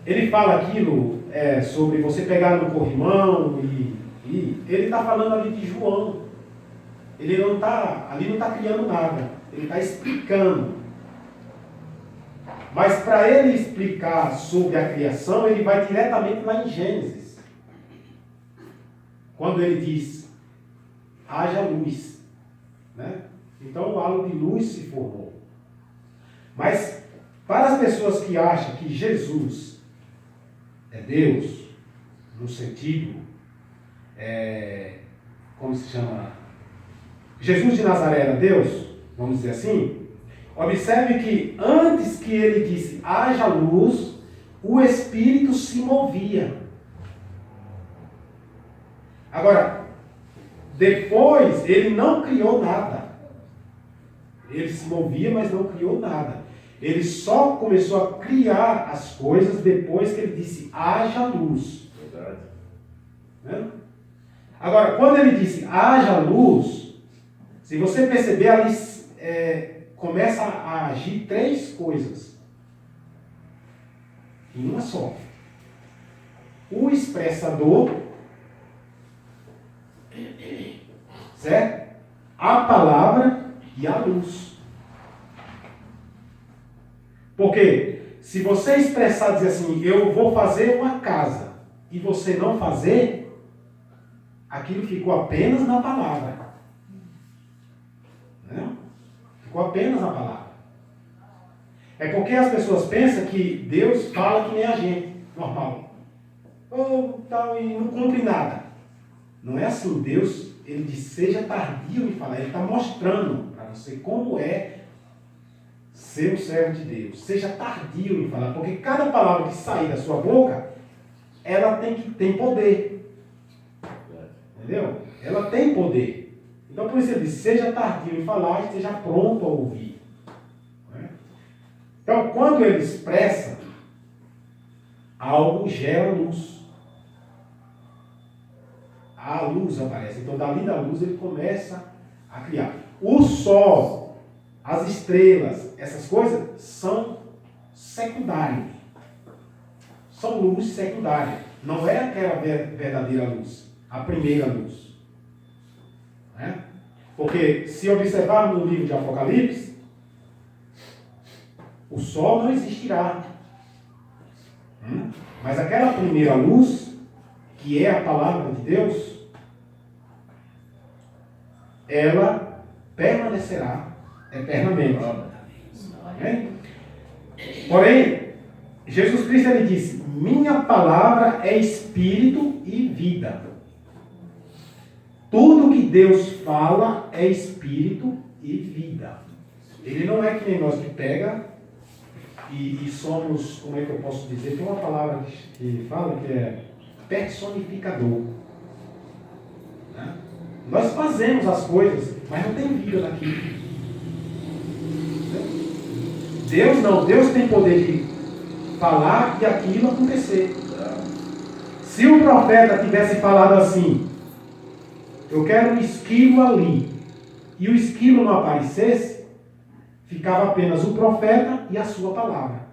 ele fala aquilo sobre você pegar no corrimão e ele está falando ali de João. Ele não está, ali não está criando nada, ele está explicando. Mas para ele explicar sobre a criação, ele vai diretamente lá em Gênesis. Quando ele diz, haja luz. Né? Então o halo de luz se formou. Mas para as pessoas que acham que Jesus é Deus, no sentido, como se chama? Jesus de Nazaré era Deus, vamos dizer assim. Observe que antes que ele disse haja luz, o Espírito se movia. Agora, depois ele não criou nada. Ele se movia, mas não criou nada. Ele só começou a criar as coisas depois que ele disse haja luz. Verdade. Né? Agora, quando ele disse haja luz, se você perceber ali, começa a agir três coisas em uma só. O expressador, certo? A palavra e a luz. Porque se você expressar, dizer assim, eu vou fazer uma casa, e você não fazer, aquilo ficou apenas na palavra. Né? Ficou apenas na palavra. É porque as pessoas pensam que Deus fala que nem a gente, normal. Ou tal, e não cumpre nada. Não é assim. Deus, ele diz, seja tardio em falar. Ele está mostrando para você como é ser um servo de Deus. Seja tardio em falar. Porque cada palavra que sair da sua boca, ela tem poder. Entendeu? Ela tem poder. Então, por isso ele diz, seja tardio em falar e esteja pronto a ouvir. Né? Então, quando ele expressa, algo gera luz. A luz aparece. Então, dali da luz, ele começa a criar. O sol, as estrelas, essas coisas são secundárias. São luz secundária. Não é aquela verdadeira luz. A primeira luz. Né? Porque, se observarmos no livro de Apocalipse, o sol não existirá. Mas aquela primeira luz, que é a palavra de Deus, ela permanecerá eternamente. Amém? Porém, Jesus Cristo ele disse: minha palavra é espírito e vida. Tudo que Deus fala é espírito e vida. Ele não é que nem nós que pega e somos, como é que eu posso dizer? Tem uma palavra que fala que é personificador. Né? Nós fazemos as coisas, mas não tem vida naquilo. Deus não, Deus tem poder de falar e aquilo acontecer. Se o profeta tivesse falado assim: eu quero um esquilo ali, e o esquilo não aparecesse, ficava apenas o profeta e a sua palavra.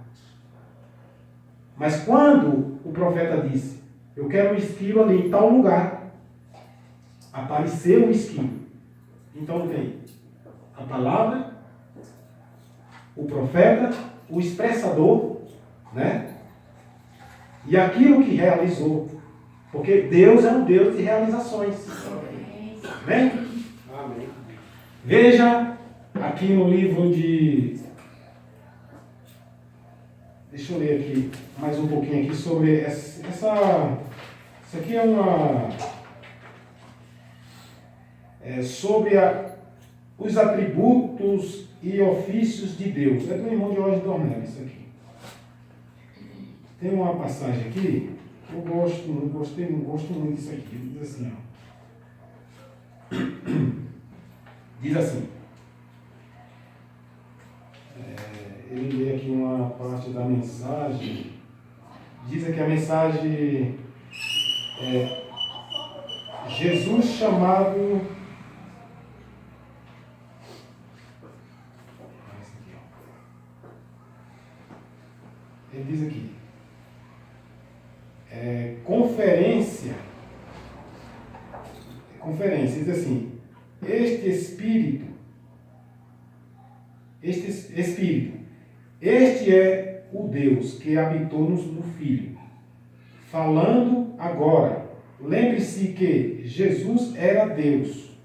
Mas quando o profeta disse: eu quero um esquilo ali em tal lugar, apareceu o esquilo. Então tem a palavra, o profeta, o expressador, né? E aquilo que realizou. Porque Deus é um Deus de realizações. Amém? Amém. Veja aqui no livro de... Deixa eu ler aqui mais um pouquinho aqui sobre essa... Isso aqui é uma... sobre os atributos e ofícios de Deus. É do irmão de Jorge Dornel, isso aqui. Tem uma passagem aqui que eu gosto muito disso aqui. Diz assim, ó. Diz assim. Ele lê aqui uma parte da mensagem. Diz aqui a mensagem é Jesus chamado... Ele diz aqui, conferência, diz assim: este Espírito, este é o Deus que habitou no Filho. Falando agora, lembre-se que Jesus era Deus.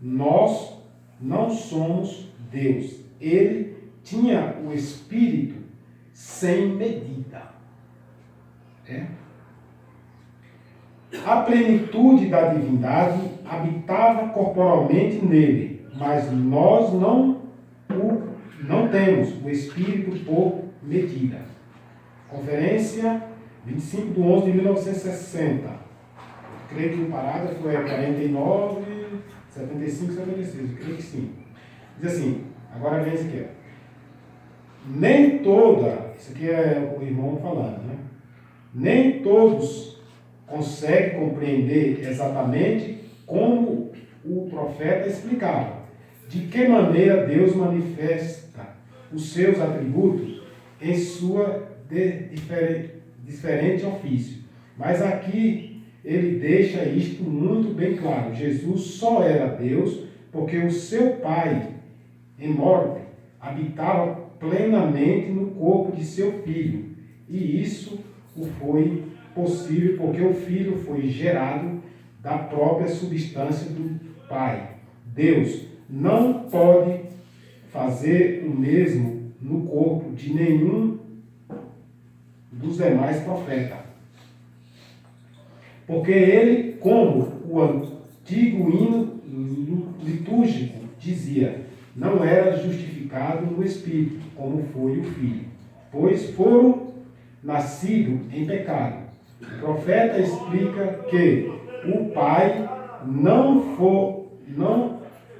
Nós não somos Deus. Ele tinha o Espírito sem medida. A plenitude da divindade habitava corporalmente nele, mas nós não temos o Espírito por medida. Conferência 25/11/1960. Creio que o parágrafo é 49, 75, 76. Eu creio que sim. Diz assim, agora vem isso aqui. Nem toda, isso aqui é o irmão falando, né? Nem todos conseguem compreender exatamente como o profeta explicava. De que maneira Deus manifesta os seus atributos em sua diferente ofício. Mas aqui ele deixa isto muito bem claro. Jesus só era Deus porque o seu Pai, em morte, habitava plenamente no corpo de seu Filho. E isso o foi possível porque o Filho foi gerado da própria substância do Pai. Deus não pode fazer o mesmo no corpo de nenhum dos demais profetas. Porque ele, como o antigo hino litúrgico dizia, não era justificado no Espírito, como foi o Filho, pois foram nascidos em pecado. O profeta explica que o Pai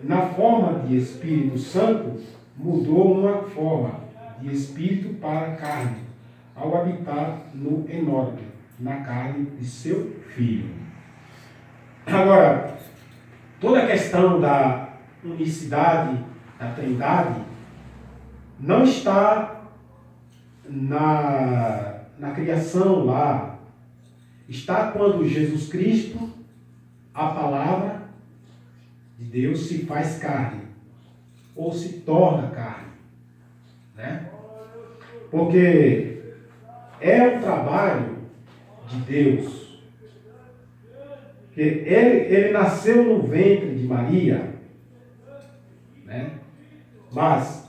na forma de Espírito Santo, mudou uma forma de Espírito para a carne, ao habitar no enorme, na carne de seu Filho. Agora, toda a questão da unicidade, da Trindade, não está na criação lá. Está quando Jesus Cristo, a palavra de Deus, se faz carne, ou se torna carne, né? Porque é um trabalho de Deus Porque ele nasceu no ventre de Maria, né? Mas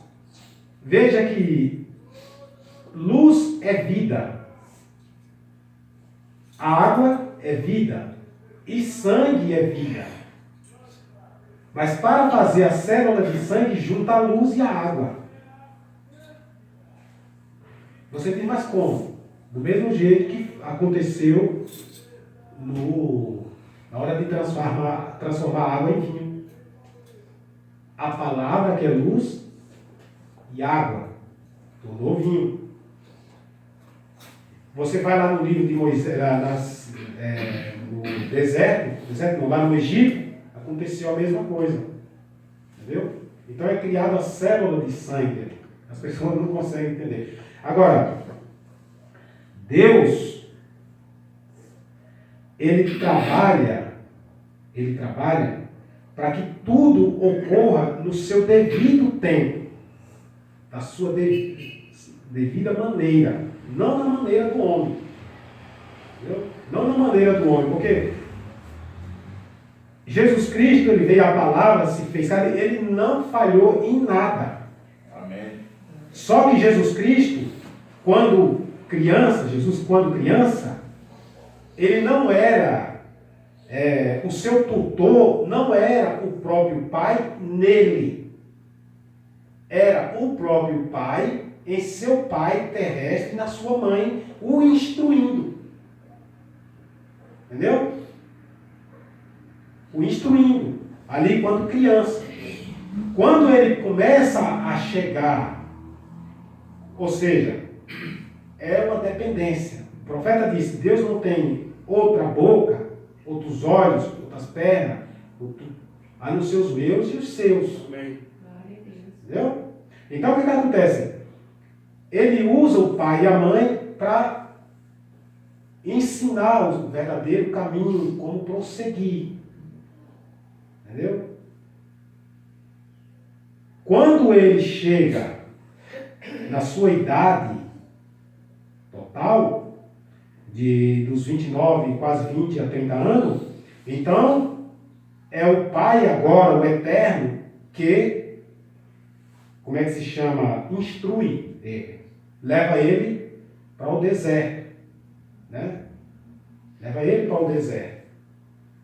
veja que luz é vida, a água é vida e sangue é vida. Mas para fazer a célula de sangue, junta a luz e a água. Você tem mais como? Do mesmo jeito que aconteceu na hora de transformar a água em vinho. A palavra, que é luz, e água, tornou vinho. Você vai lá no livro de Moisés, no deserto não, lá no Egito, aconteceu a mesma coisa. Entendeu? Então é criada a célula de sangue. As pessoas não conseguem entender. Agora, Deus, Ele trabalha para que tudo ocorra no seu devido tempo, da sua devida maneira, não na maneira do homem. Entendeu? Não na maneira do homem, porque Jesus Cristo, ele veio, a palavra se fez carne, ele não falhou em nada. Amém. Só que Jesus Cristo, quando criança, ele não era, o seu tutor não era o próprio pai nele. Era o próprio pai em seu pai terrestre, na sua mãe, o instruindo. Entendeu? O instruindo, ali quando criança. Quando ele começa a chegar, ou seja, é uma dependência. O profeta disse, Deus não tem outra boca, outros olhos, outras pernas, a não ser os meus e os seus. Amém. Entendeu? Então o que acontece? Ele usa o pai e a mãe para ensinar o verdadeiro caminho, como prosseguir. Entendeu? Quando ele chega na sua idade total, dos 29, quase 20 a 30 anos, então é o Pai agora, o Eterno, que, como é que se chama? Instrui ele. Leva ele para o deserto. Né? Leva ele para o deserto.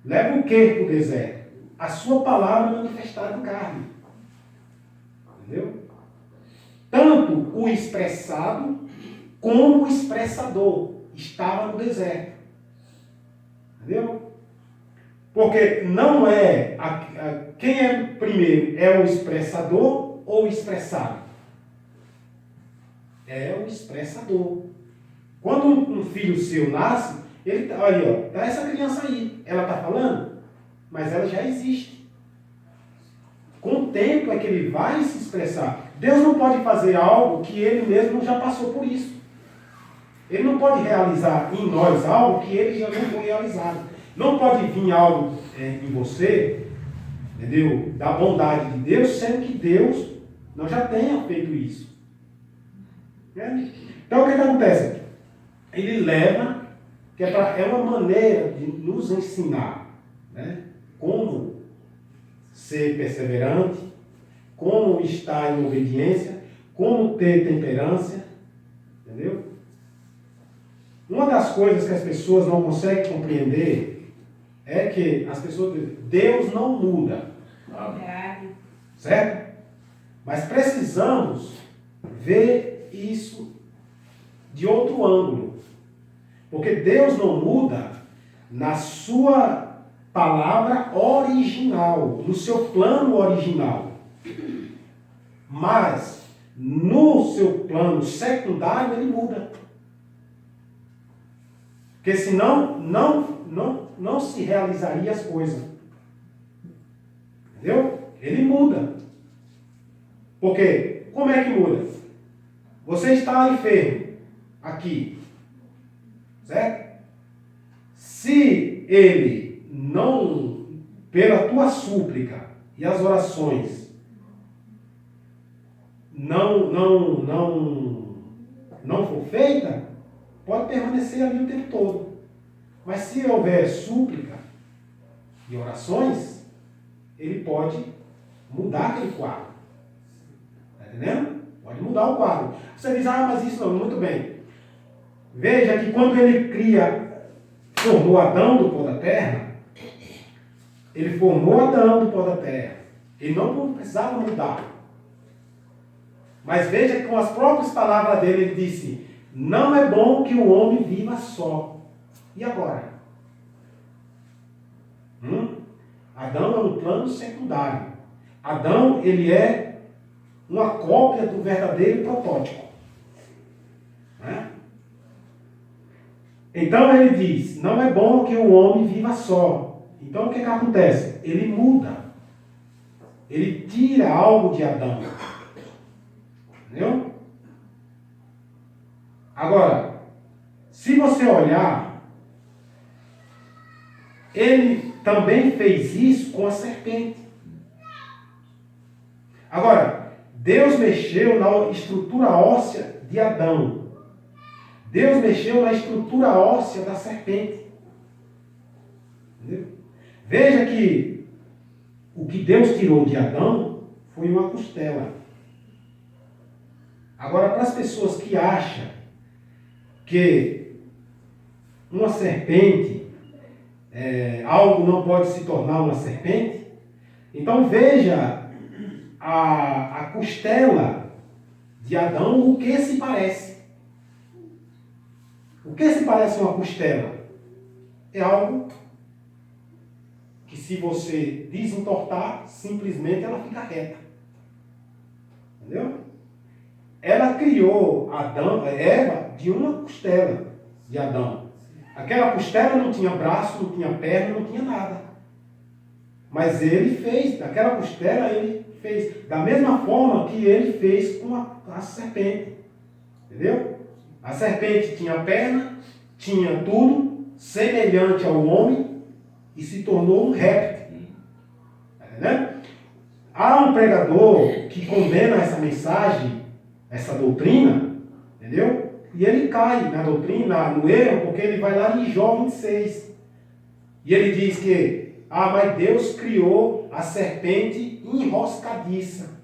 Leva o que para o deserto? A sua palavra manifestada em carne. Entendeu? Tanto o expressado como o expressador estava no deserto. Entendeu? Porque não é quem é primeiro, é o expressador ou o expressado? É o expressador. Quando um filho seu nasce, ele está, olha, ó, essa criança aí, ela está falando, mas ela já existe. Com o tempo é que ele vai se expressar. Deus não pode fazer algo que ele mesmo já passou por isso. Ele não pode realizar em nós algo que ele já não foi realizado. Não pode vir algo em você, entendeu? Da bondade de Deus, sendo que Deus não já tenha feito isso. Então o que acontece? Ele leva, que é uma maneira de nos ensinar, né? Como ser perseverante, como estar em obediência, como ter temperança, entendeu? Uma das coisas que as pessoas não conseguem compreender é que as pessoas dizem, Deus não muda. Certo? Mas precisamos ver isso de outro ângulo. Porque Deus não muda na sua palavra original, no seu plano original. Mas no seu plano secundário ele muda. Porque senão não se realizaria as coisas. Entendeu? Ele muda. Porque, como é que muda? Você está enfermo aqui. Certo? Se ele não, pela tua súplica e as orações, não for feita, pode permanecer ali o tempo todo. Mas se houver súplica, e orações, ele pode mudar aquele quadro. Está entendendo? Pode mudar o quadro. Você diz, mas isso não, muito bem. Veja que quando ele formou Adão do pó da terra, ele formou Adão do pó da terra. Ele não precisava mudar. Mas veja que com as próprias palavras dele, ele disse, não é bom que o homem viva só. E agora? Adão é um plano secundário. Adão, ele é uma cópia do verdadeiro protótipo. Né? Então ele diz, não é bom que o homem viva só. Então o que acontece? Ele muda. Ele tira algo de Adão. Entendeu? Agora, se você olhar, ele também fez isso com a serpente. Agora, Deus mexeu na estrutura óssea de Adão. Deus mexeu na estrutura óssea da serpente. Entendeu? Veja que o que Deus tirou de Adão foi uma costela. Agora, para as pessoas que acham que uma serpente, algo não pode se tornar uma serpente, então veja a costela de Adão, o que se parece. O que se parece uma costela? É algo que, se você desentortar, simplesmente ela fica reta. Entendeu? Ela criou Eva de uma costela de Adão. Aquela costela não tinha braço, não tinha perna, não tinha nada. Mas ele fez, daquela costela ele fez, da mesma forma que ele fez com a serpente. Entendeu? A serpente tinha perna, tinha tudo, semelhante ao homem, e se tornou um réptil. Está entendendo? Há um pregador que condena essa mensagem, essa doutrina, entendeu? E ele cai na doutrina, no erro, porque ele vai lá em Jó 26. E ele diz que, mas Deus criou a serpente enroscadiça.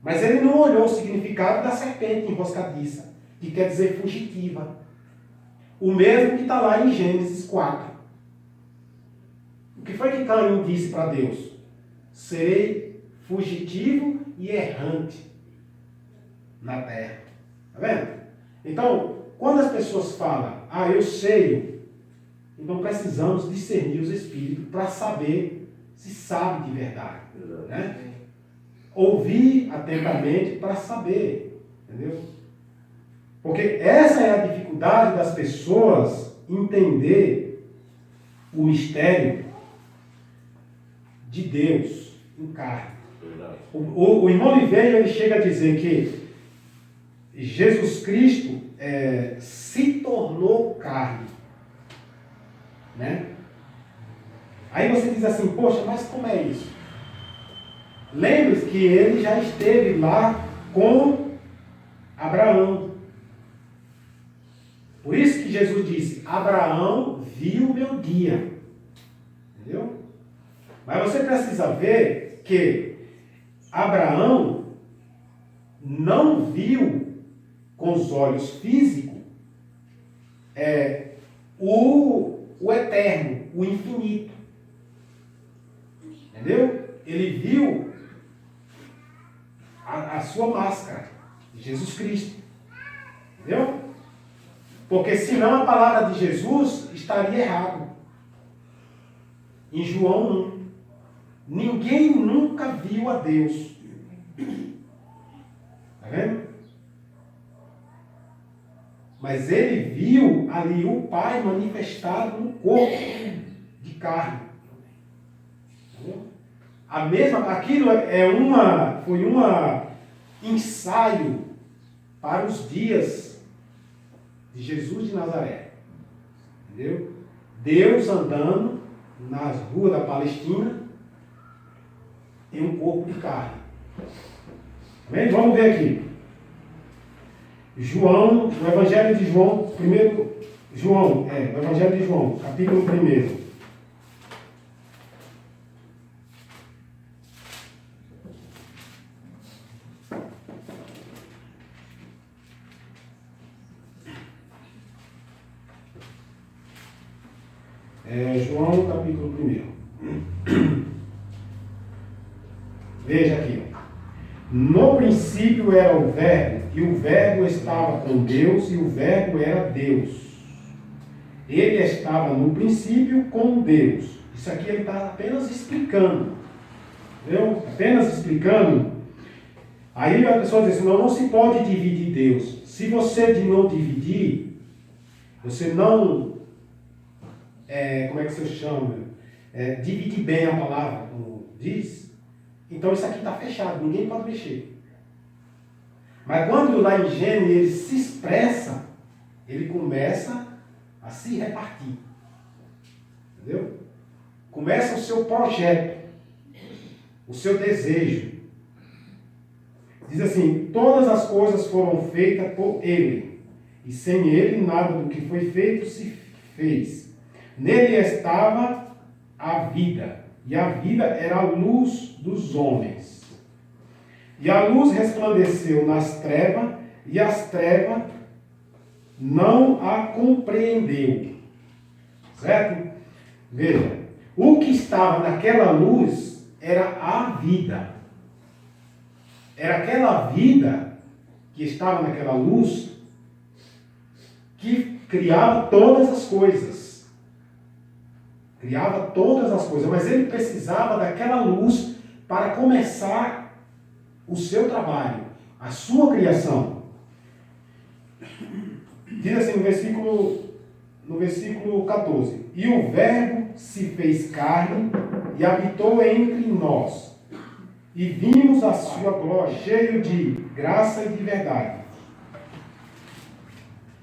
Mas ele não olhou o significado da serpente enroscadiça, que quer dizer fugitiva. O mesmo que está lá em Gênesis 4. O que foi que Caim disse para Deus? Serei fugitivo e errante na terra. Está vendo? Então, quando as pessoas falam, eu sei, então precisamos discernir os espíritos para saber se sabe de verdade. Né? Ouvir atentamente para saber. Entendeu? Porque essa é a dificuldade das pessoas entender o mistério de Deus em carne. O irmão Oliveira, ele chega a dizer que Jesus Cristo se tornou carne. Né? Aí você diz assim, poxa, mas como é isso? Lembre-se que ele já esteve lá com Abraão. Por isso que Jesus disse, Abraão viu o meu dia. Entendeu? Mas você precisa ver que Abraão não viu com os olhos físicos o eterno, o infinito. Entendeu? Ele viu a sua máscara, Jesus Cristo. Entendeu? Porque senão a palavra de Jesus estaria errada. Em João 1. Ninguém nunca viu a Deus. Está vendo? Mas ele viu ali o Pai manifestado no corpo de carne. Entendeu? Aquilo foi um ensaio para os dias de Jesus de Nazaré. Entendeu? Deus andando nas ruas da Palestina em um corpo de carne. Amém? Vamos ver aqui. João, o Evangelho de João, o Evangelho de João, capítulo 1. João capítulo 1. Veja aqui. No princípio era o Verbo, e o Verbo estava com Deus, e o Verbo era Deus. Ele estava no princípio com Deus. Isso aqui ele está apenas explicando. Entendeu? Apenas explicando. Aí a pessoa diz assim, não se pode dividir Deus. Se você não dividir, você não... como é que você chama? Dividir bem a palavra, como diz. Então isso aqui está fechado, ninguém pode mexer. Mas quando lá em Gênesis ele se expressa, ele começa a se repartir. Entendeu? Começa o seu projeto, o seu desejo. Diz assim, todas as coisas foram feitas por ele, e sem ele nada do que foi feito se fez. Nele estava a vida, e a vida era a luz dos homens. E a luz resplandeceu nas trevas, e as trevas não a compreendeu. Certo? Veja, o que estava naquela luz era a vida. Era aquela vida que estava naquela luz que criava todas as coisas. Criava todas as coisas, mas ele precisava daquela luz para começar o seu trabalho, a sua criação. Diz assim no versículo 14: E o Verbo se fez carne e habitou entre nós, e vimos a sua glória, cheio de graça e de verdade.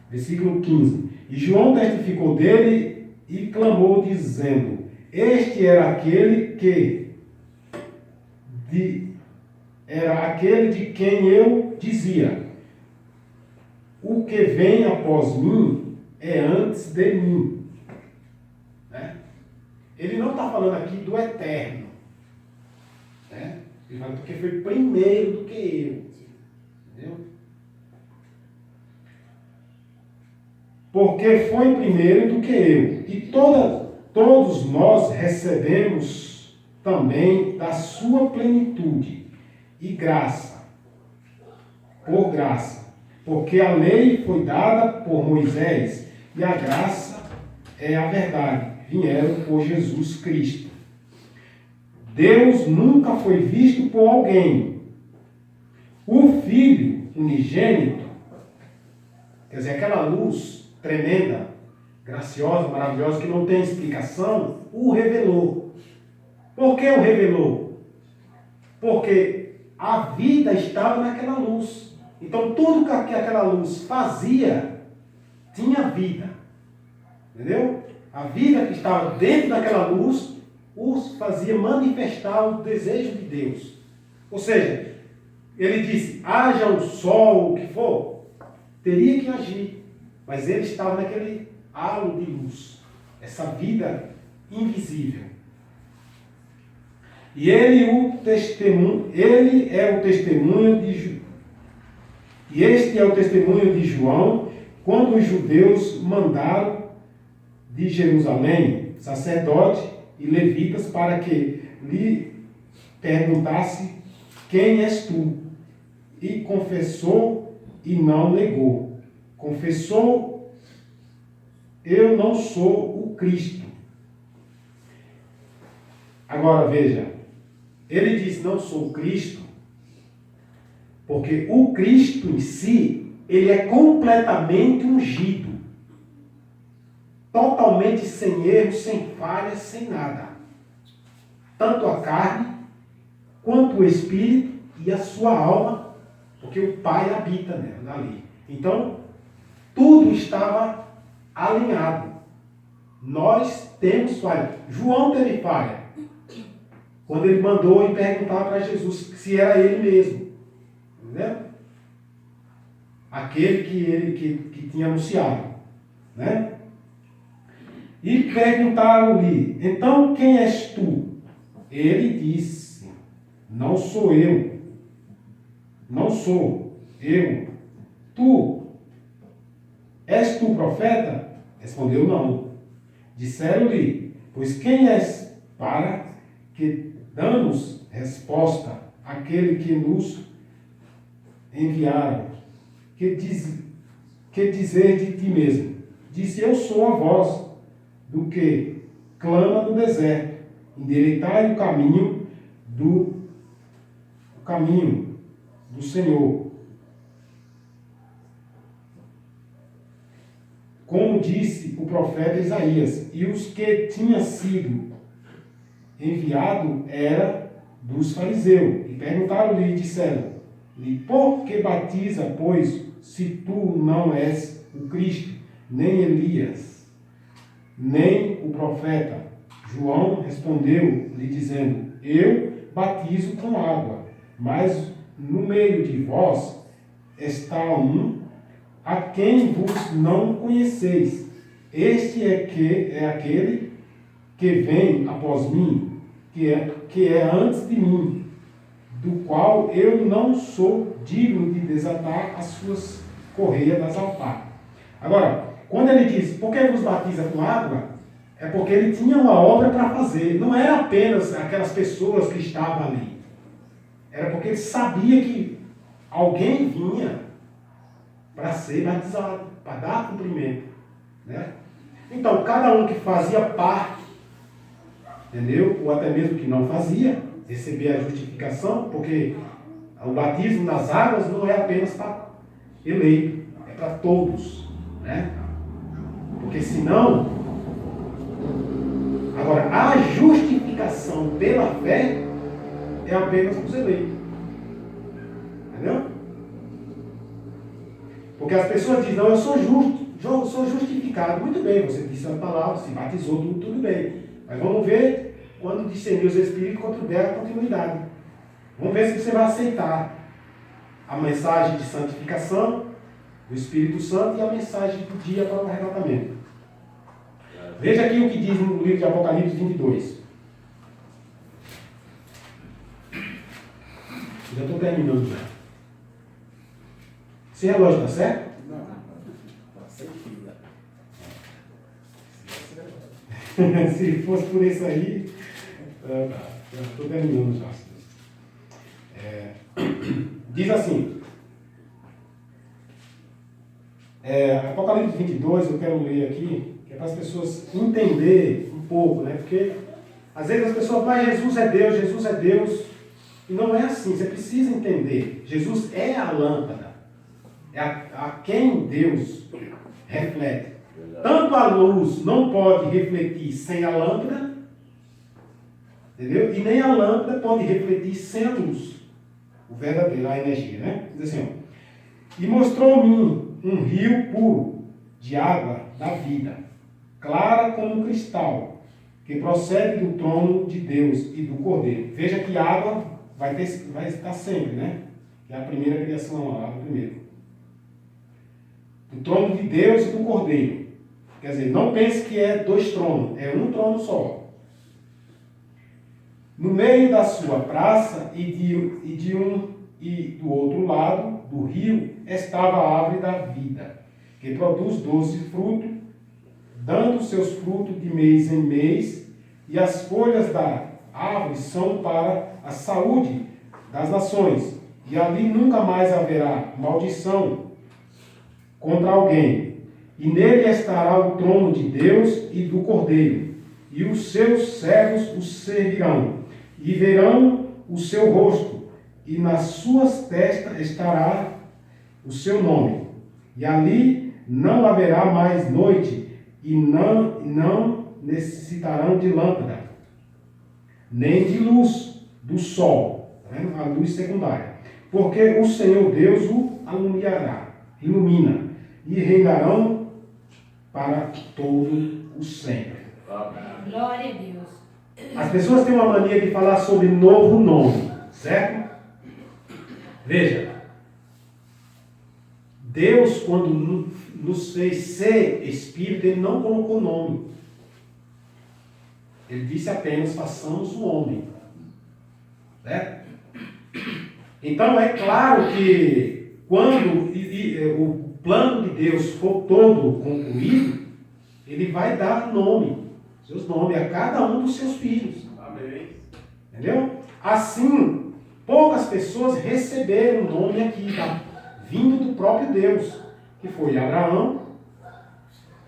Versículo 15: E João testificou dele e clamou, dizendo: Este era aquele de quem eu dizia: O que vem após mim é antes de mim. Né? Ele não está falando aqui do eterno. Né? Ele fala porque foi primeiro do que eu. Entendeu? Porque foi primeiro do que eu. E todos nós recebemos também da sua plenitude e graça, por graça. Porque a lei foi dada por Moisés e a graça é a verdade. Vieram por Jesus Cristo. Deus nunca foi visto por alguém. O Filho unigênito, quer dizer, aquela luz tremenda, graciosa, maravilhosa, que não tem explicação, o revelou. Por que o revelou? Porque a vida estava naquela luz. Então tudo que aquela luz fazia tinha vida. Entendeu? A vida que estava dentro daquela luz os fazia manifestar o desejo de Deus. Ou seja, ele disse, haja o sol, o que for, teria que agir. Mas ele estava naquele halo de luz, essa vida invisível. E ele é o testemunho de E este é o testemunho de João, quando os judeus mandaram de Jerusalém sacerdote e levitas para que lhe perguntasse: quem és tu? E confessou e não negou. Confessou: eu não sou o Cristo. Agora veja, ele diz não sou o Cristo, porque o Cristo em si, ele é completamente ungido. Totalmente sem erro, sem falhas, sem nada. Tanto a carne, quanto o Espírito e a sua alma, porque o Pai habita nela ali. Então, tudo estava alinhado. Nós temos falha. João teve falha. Quando ele mandou e perguntar para Jesus se era ele mesmo. Entendeu? Aquele que tinha anunciado. Né? E perguntaram-lhe: então quem és tu? Ele disse: não sou eu. Não sou eu. Tu és tu profeta? Respondeu: não. Disseram-lhe: pois quem és para que damos resposta àquele que nos enviaram? Que dizer de ti mesmo? Disse: eu sou a voz do que clama no deserto, endireitai o caminho do Senhor. Como disse o profeta Isaías, e os que tinha sido enviado era dos fariseus. E perguntaram-lhe e disseram-lhe: por que batiza, pois, se tu não és o Cristo, nem Elias, nem o profeta? João respondeu-lhe dizendo: eu batizo com água, mas no meio de vós está um a quem vos não conheceis. Este é aquele que vem após mim, que é antes de mim, do qual eu não sou digno de desatar as suas correias das alparcas. Agora, quando ele diz: por que vos batiza com água? É porque ele tinha uma obra para fazer. Não era apenas aquelas pessoas que estavam ali. Era porque ele sabia que alguém vinha para ser batizado, para dar cumprimento, né? Então, cada um que fazia parte, entendeu? Ou até mesmo que não fazia, recebia a justificação, porque o batismo nas águas não é apenas para eleito, é para todos, né? Porque senão, agora, a justificação pela fé é apenas para os eleitos, entendeu? Porque as pessoas dizem: não, eu sou justo, eu sou justificado. Muito bem, você disse a palavra, se batizou, tudo bem. Mas vamos ver quando discernir os Espíritos, quando der a continuidade. Vamos ver se você vai aceitar a mensagem de santificação do Espírito Santo e a mensagem do dia para o arrebatamento. Veja aqui o que diz no livro de Apocalipse 22. Já estou terminando já. Esse relógio está certo? Não, está sem fila. Se fosse por isso aí, já estou terminando já. Diz assim, Apocalipse 22, eu quero ler aqui, que é para as pessoas entenderem um pouco, né? Porque às vezes as pessoas falam: Jesus é Deus, e não é assim. Você precisa entender, Jesus é a lâmpada, é a quem Deus reflete. Tanto a luz não pode refletir sem a lâmpada, entendeu? E nem a lâmpada pode refletir sem a luz, o verdadeiro, a energia, né? Diz assim, ó: e mostrou-me um rio puro de água da vida, clara como um cristal, que procede do trono de Deus e do Cordeiro. Veja que a água vai estar sempre, né? Que é a primeira criação, a água primeiro. Do trono de Deus e do Cordeiro. Quer dizer, não pense que é dois tronos, é um trono só. No meio da sua praça e do outro lado do rio estava a árvore da vida, que produz 12 frutos, dando seus frutos de mês em mês, e as folhas da árvore são para a saúde das nações, e ali nunca mais haverá maldição contra alguém. E nele estará o trono de Deus e do Cordeiro, e os seus servos o servirão, e verão o seu rosto, e nas suas testas estará o seu nome. E ali não haverá mais noite, e não necessitarão de lâmpada, nem de luz do sol, tá vendo? A luz secundária. Porque o Senhor Deus o ilumina, e reinarão para todo o sempre. Glória a Deus. As pessoas têm uma mania de falar sobre novo nome, certo? Veja, Deus, quando nos fez ser espírito, Ele não colocou nome. Ele disse apenas: façamos o homem. Certo? Então é claro que quando o plano de Deus for todo concluído, Ele vai dar nome. seus nomes a cada um dos seus filhos. Amém. Entendeu? Assim, poucas pessoas receberam o nome aqui, tá? Vindo do próprio Deus, que foi Abraão,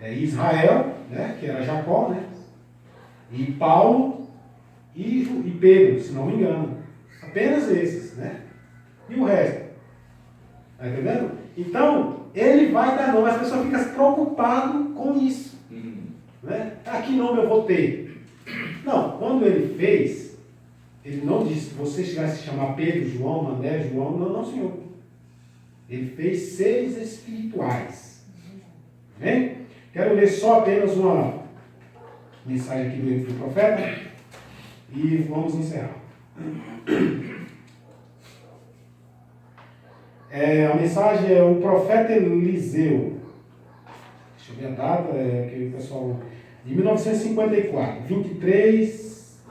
Israel, né? Que era Jacó, né? E Paulo e Pedro, se não me engano. Apenas esses, né? E o resto? Tá entendendo? Então, ele vai dar nome, as pessoas ficam preocupadas com isso. Né? Ah, que nome eu vou ter? Não, quando ele fez, ele não disse, você vai se chamar Pedro, João, Mané, João, não, senhor. Ele fez seres espirituais. Né? Quero ler só apenas uma mensagem aqui do livro do profeta e vamos encerrar. A mensagem é o profeta Eliseu. Deixa eu ver a data, que o pessoal. De 1954, 23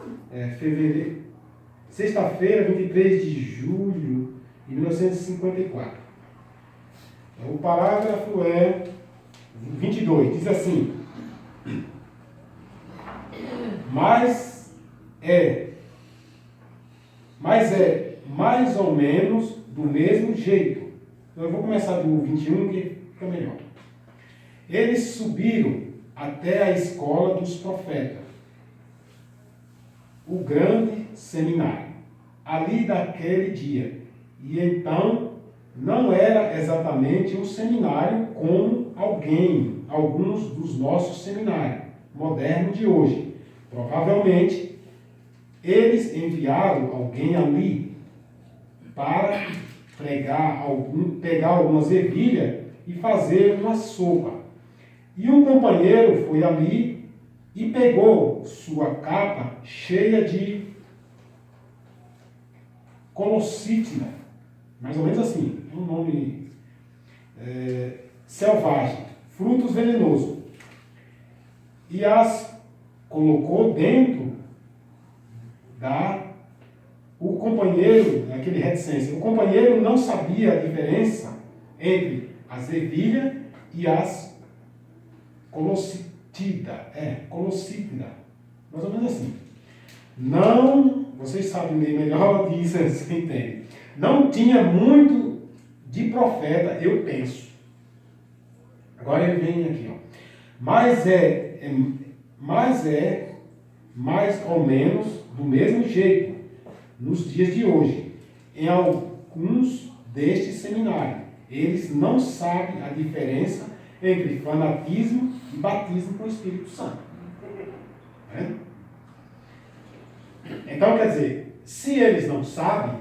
fevereiro. Sexta-feira, 23 de julho de 1954. O parágrafo é 22, diz assim: Mas é mais ou menos do mesmo jeito. Então eu vou começar do 21, que fica melhor. Eles subiram até a escola dos profetas, o grande seminário, ali daquele dia. E então não era exatamente um seminário como alguns dos nossos seminários modernos de hoje. Provavelmente eles enviaram alguém ali para pegar algumas ervilhas e fazer uma sopa. E um companheiro foi ali e pegou sua capa cheia de colossítina, mais ou menos assim, um nome selvagem, frutos venenosos, e as colocou dentro o companheiro, aquele reticência, o companheiro não sabia a diferença entre as ervilhas e as colossítida, mais ou menos assim. Não, vocês sabem ler melhor disso, você entende. Não tinha muito de profeta, eu penso. Agora ele vem aqui, ó. Mas é mais ou menos do mesmo jeito nos dias de hoje. Em alguns destes seminários, eles não sabem a diferença entre fanatismo e batismo com o Espírito Santo. É? Então, quer dizer, se eles não sabem,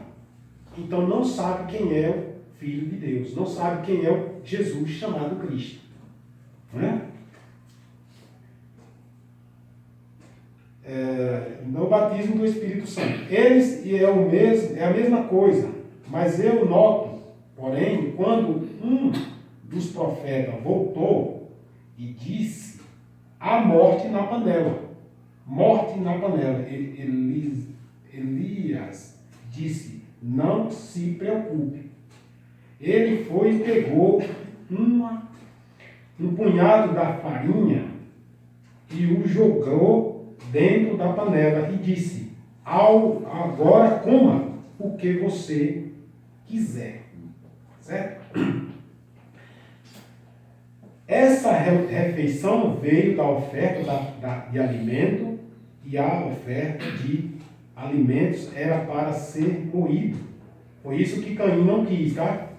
então não sabem quem é o Filho de Deus, não sabem quem é o Jesus chamado Cristo. Não é? No batismo do Espírito Santo. Eles é a mesma coisa, mas eu noto, porém, quando um dos profetas voltou e disse a morte na panela. Morte na panela. Elias disse, não se preocupe. Ele foi e pegou um punhado da farinha e o jogou dentro da panela e disse, agora coma o que você quiser. Certo? Essa refeição veio da oferta de alimento, e a oferta de alimentos era para ser moído. Foi isso que Caim não quis, tá?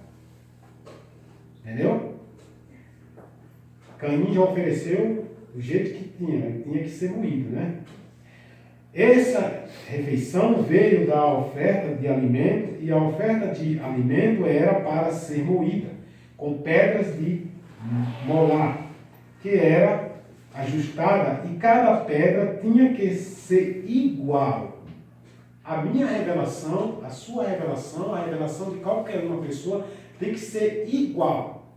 Entendeu? Caim já ofereceu do jeito que tinha que ser moído, né? Essa refeição veio da oferta de alimento, e a oferta de alimento era para ser moída, com pedras de molar, que era ajustada, e cada pedra tinha que ser igual. A minha revelação, a sua revelação, a revelação de qualquer uma pessoa tem que ser igual.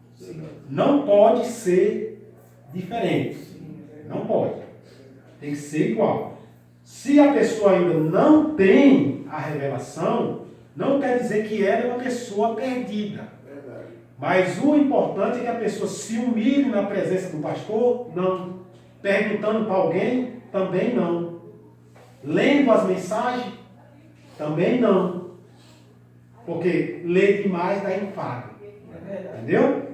Não pode ser diferente. Não pode. Tem que ser igual. Se a pessoa ainda não tem a revelação, não quer dizer que ela é uma pessoa perdida. Mas o importante é que a pessoa se humilhe na presença do pastor, não perguntando para alguém, Também não. Lendo as mensagens? Também não. Porque ler demais dá enfado. Entendeu?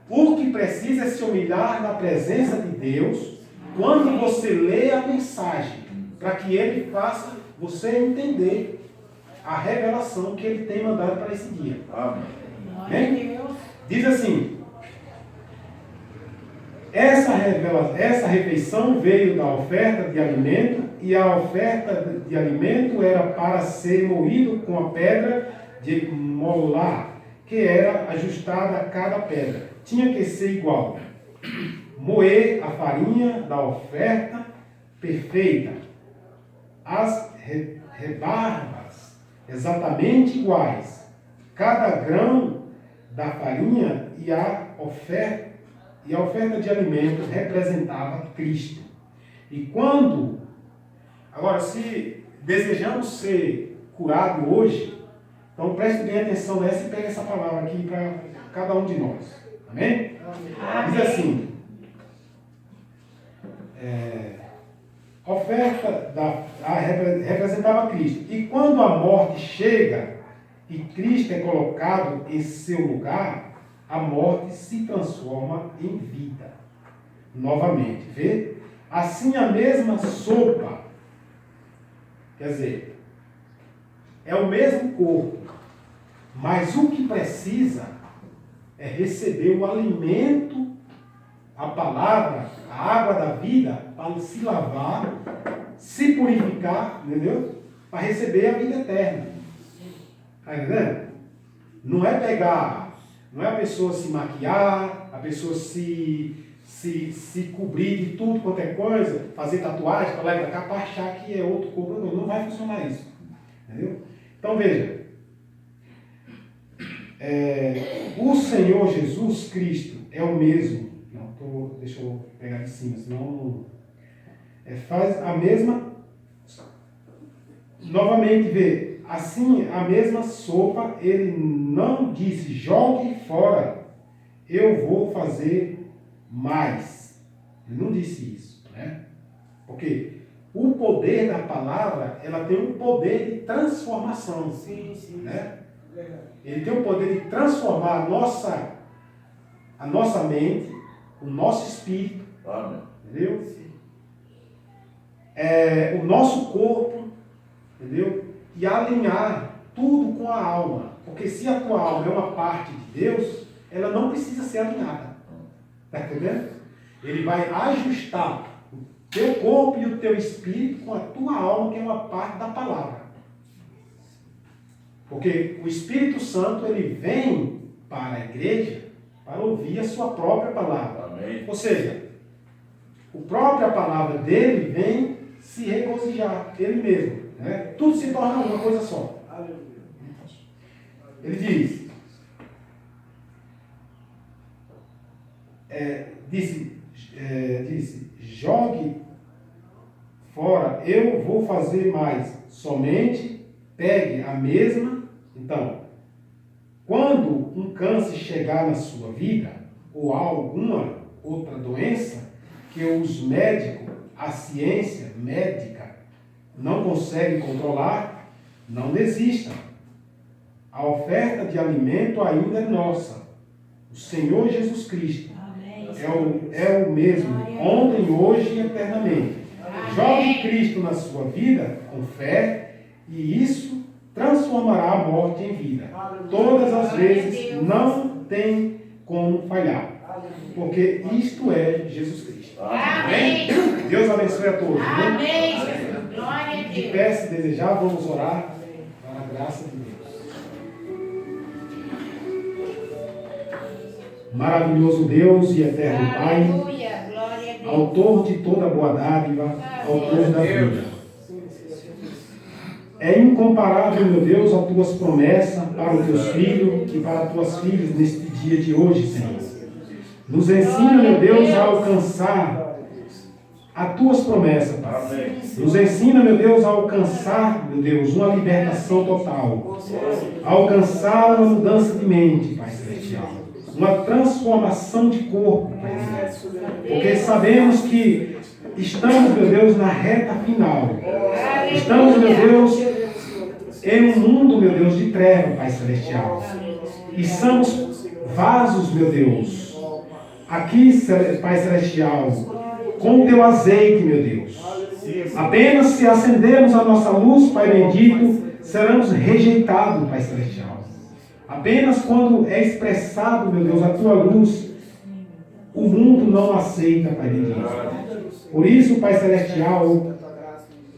O que precisa é se humilhar na presença de Deus quando você lê a mensagem, para que Ele faça você entender a revelação que Ele tem mandado para esse dia. Amém? Diz assim: essa refeição veio da oferta de alimento, e a oferta de alimento era para ser moído com a pedra de molar, que era ajustada a cada pedra. Tinha que ser igual. Moer a farinha da oferta perfeita. As rebarbas exatamente iguais. Cada grão da farinha e a oferta de alimento representava Cristo. E quando... Agora, se desejamos ser curados hoje, então preste bem atenção nessa e pegue essa palavra aqui para cada um de nós. Amém? Amém. Diz assim: representava Cristo. E quando a morte chega e Cristo é colocado em seu lugar, a morte se transforma em vida. Novamente, vê? Assim a mesma sopa, quer dizer, é o mesmo corpo, mas o que precisa é receber o alimento, a palavra, a água da vida, para se lavar, se purificar, entendeu? Para receber a vida eterna. Está entendendo? Não é pegar, não é a pessoa se maquiar, a pessoa se cobrir de tudo quanto é coisa, fazer tatuagem para lá e para cá, para achar que é outro corpo. Não vai funcionar isso. Entendeu? Então veja. O Senhor Jesus Cristo é o mesmo. Deixa eu pegar de cima, senão faz a mesma. Novamente vê, assim a mesma sopa, ele não disse jogue fora, eu vou fazer mais. Ele não disse isso, né? Porque o poder da palavra, ela tem um poder de transformação. Sim, né? Ele tem o poder de transformar a nossa mente, o nosso espírito, entendeu? O nosso corpo, entendeu? E alinhar tudo com a alma. Porque se a tua alma é uma parte de Deus, ela não precisa ser alinhada. Está entendendo? Ele vai ajustar o teu corpo e o teu espírito com a tua alma, que é uma parte da palavra. Porque o Espírito Santo, ele vem para a igreja para ouvir a sua própria palavra. Amém. Ou seja, a própria palavra dele vem se regozijar, ele mesmo. Né? Tudo se torna uma coisa só. Ele disse, jogue fora, eu vou fazer mais. Somente pegue a mesma. Então, quando um câncer chegar na sua vida, ou há alguma outra doença que os médicos, a ciência médica, não consegue controlar, não desista. A oferta de alimento ainda é nossa. O Senhor Jesus Cristo é o mesmo, ontem, hoje e eternamente. Jogue Cristo na sua vida com fé, e isso transformará a morte em vida. Todas as vezes, não tem como falhar. Porque isto é Jesus Cristo. Amém? Deus abençoe a todos. Amém. Glória a Deus. De pé, se desejar, vamos orar para a graça de Deus. Maravilhoso Deus e eterno Pai, autor de toda boa dádiva, autor da vida. É incomparável, meu Deus, as tuas promessas para os teus filhos e para as tuas filhas neste dia de hoje, Senhor. Nos ensina, meu Deus, a alcançar as tuas promessas, Pai. Nos ensina, meu Deus, a alcançar, meu Deus, uma libertação total. A alcançar uma mudança de mente, Pai Celestial. Uma transformação de corpo, Pai. Porque sabemos que estamos, meu Deus, na reta final. Estamos, meu Deus, em um mundo, meu Deus, de treva, Pai Celestial. E somos vasos, meu Deus, aqui, Pai Celestial, com o teu azeite, meu Deus. Apenas se acendermos a nossa luz, Pai bendito, seremos rejeitados, Pai Celestial. Apenas quando é expressado, meu Deus, a tua luz, o mundo não aceita, Pai bendito. Por isso, Pai Celestial,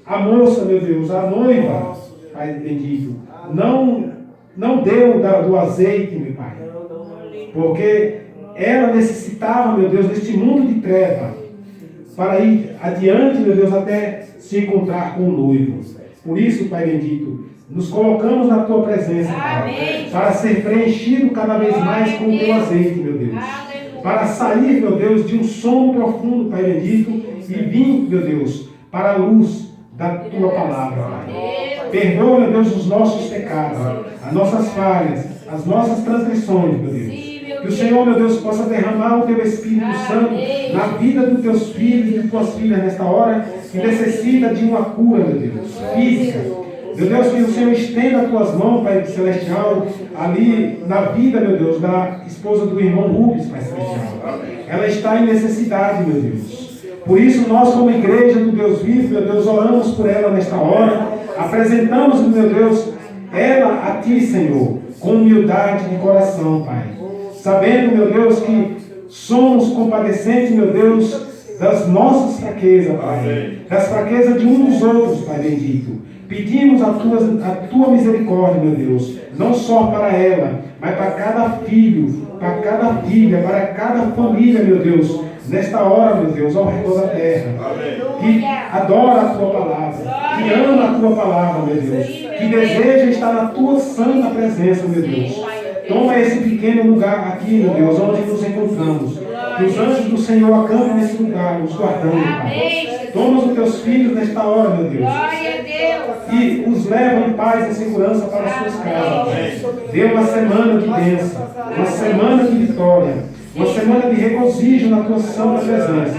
a moça, meu Deus, a noiva, Pai bendito, não deu do azeite, meu Pai. Porque ela necessitava, meu Deus, deste mundo de treva, para ir adiante, meu Deus, até se encontrar com o noivo. Por isso, Pai bendito, nos colocamos na tua presença, Pai, para ser preenchido cada vez mais com o teu azeite, meu Deus. Para sair, meu Deus, de um sono profundo, Pai bendito, e vir, meu Deus, para a luz da tua palavra, Pai. Perdoa, meu Deus, os nossos pecados, as nossas falhas, as nossas transgressões, meu Deus. Que o Senhor, meu Deus, possa derramar o teu Espírito Santo na vida dos teus filhos e de tuas filhas nesta hora, que necessita de uma cura, meu Deus, física. Meu Deus, que o Senhor estenda as tuas mãos, Pai Celestial, ali na vida, meu Deus, da esposa do irmão Rubens, Pai Celestial. Ela está em necessidade, meu Deus. Por isso, nós, como igreja do Deus vivo, meu Deus, oramos por ela nesta hora. Apresentamos, meu Deus, ela a Ti, Senhor, com humildade de coração, Pai. Sabendo, meu Deus, que somos compadecentes, meu Deus, das nossas fraquezas, Pai. Das fraquezas de um dos outros, Pai bendito. Pedimos a tua misericórdia, meu Deus, não só para ela, mas para cada filho, para cada filha, para cada família, meu Deus, nesta hora, meu Deus, ao redor da terra, que adora a tua palavra, que ama a tua palavra, meu Deus, que deseja estar na tua santa presença, meu Deus. Toma esse pequeno lugar aqui, meu Deus, onde nos encontramos. Que os anjos do Senhor acampem nesse lugar, nos guardando, Pai. Toma os teus filhos nesta hora, meu Deus. E os leva em paz e segurança para as suas casas, Pai. Dê uma semana de bênção, uma semana de vitória, uma semana de regozijo na tua santa presença.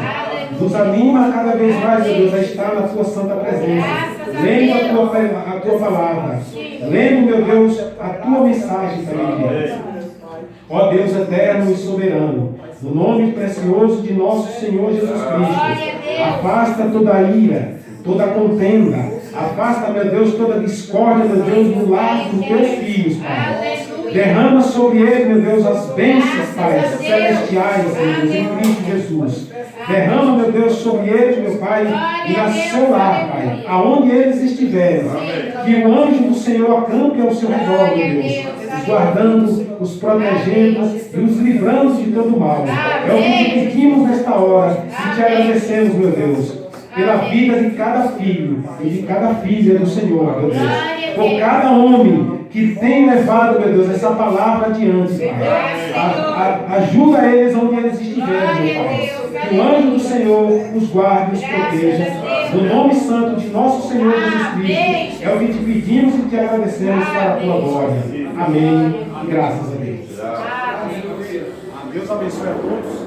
Nos anima cada vez mais, meu Deus, a estar na tua santa presença. Lendo a tua palavra. Lendo, meu Deus, a tua mensagem também. Ó Deus eterno e soberano, no nome precioso de nosso Senhor Jesus Cristo, afasta toda ira, toda contenda, afasta, meu Deus, toda discórdia, meu Deus, do lar dos teus filhos, Pai. Derrama sobre ele, meu Deus, as bênçãos, Pai, celestiais, meu Deus, em Cristo Jesus. Derrama, meu Deus, sobre eles, meu Pai, e a seu lar, Pai, aonde eles estiverem. Que o anjo do Senhor acampe ao seu redor, meu Deus, os guardando, os protegendo e os livrando de todo mal. É o que te pedimos nesta hora e te agradecemos, meu Deus, pela vida de cada filho e de cada filha do Senhor, meu Deus. Por cada homem que tem levado, meu Deus, essa palavra adiante, Pai. Ajuda eles onde eles estiverem, meu Pai. Que o anjo do Senhor os guarde e os proteja. No nome santo de nosso Senhor Jesus Cristo, é o que te pedimos e te agradecemos para a tua glória. Amém. E graças a Deus. Amém. Deus abençoe a todos.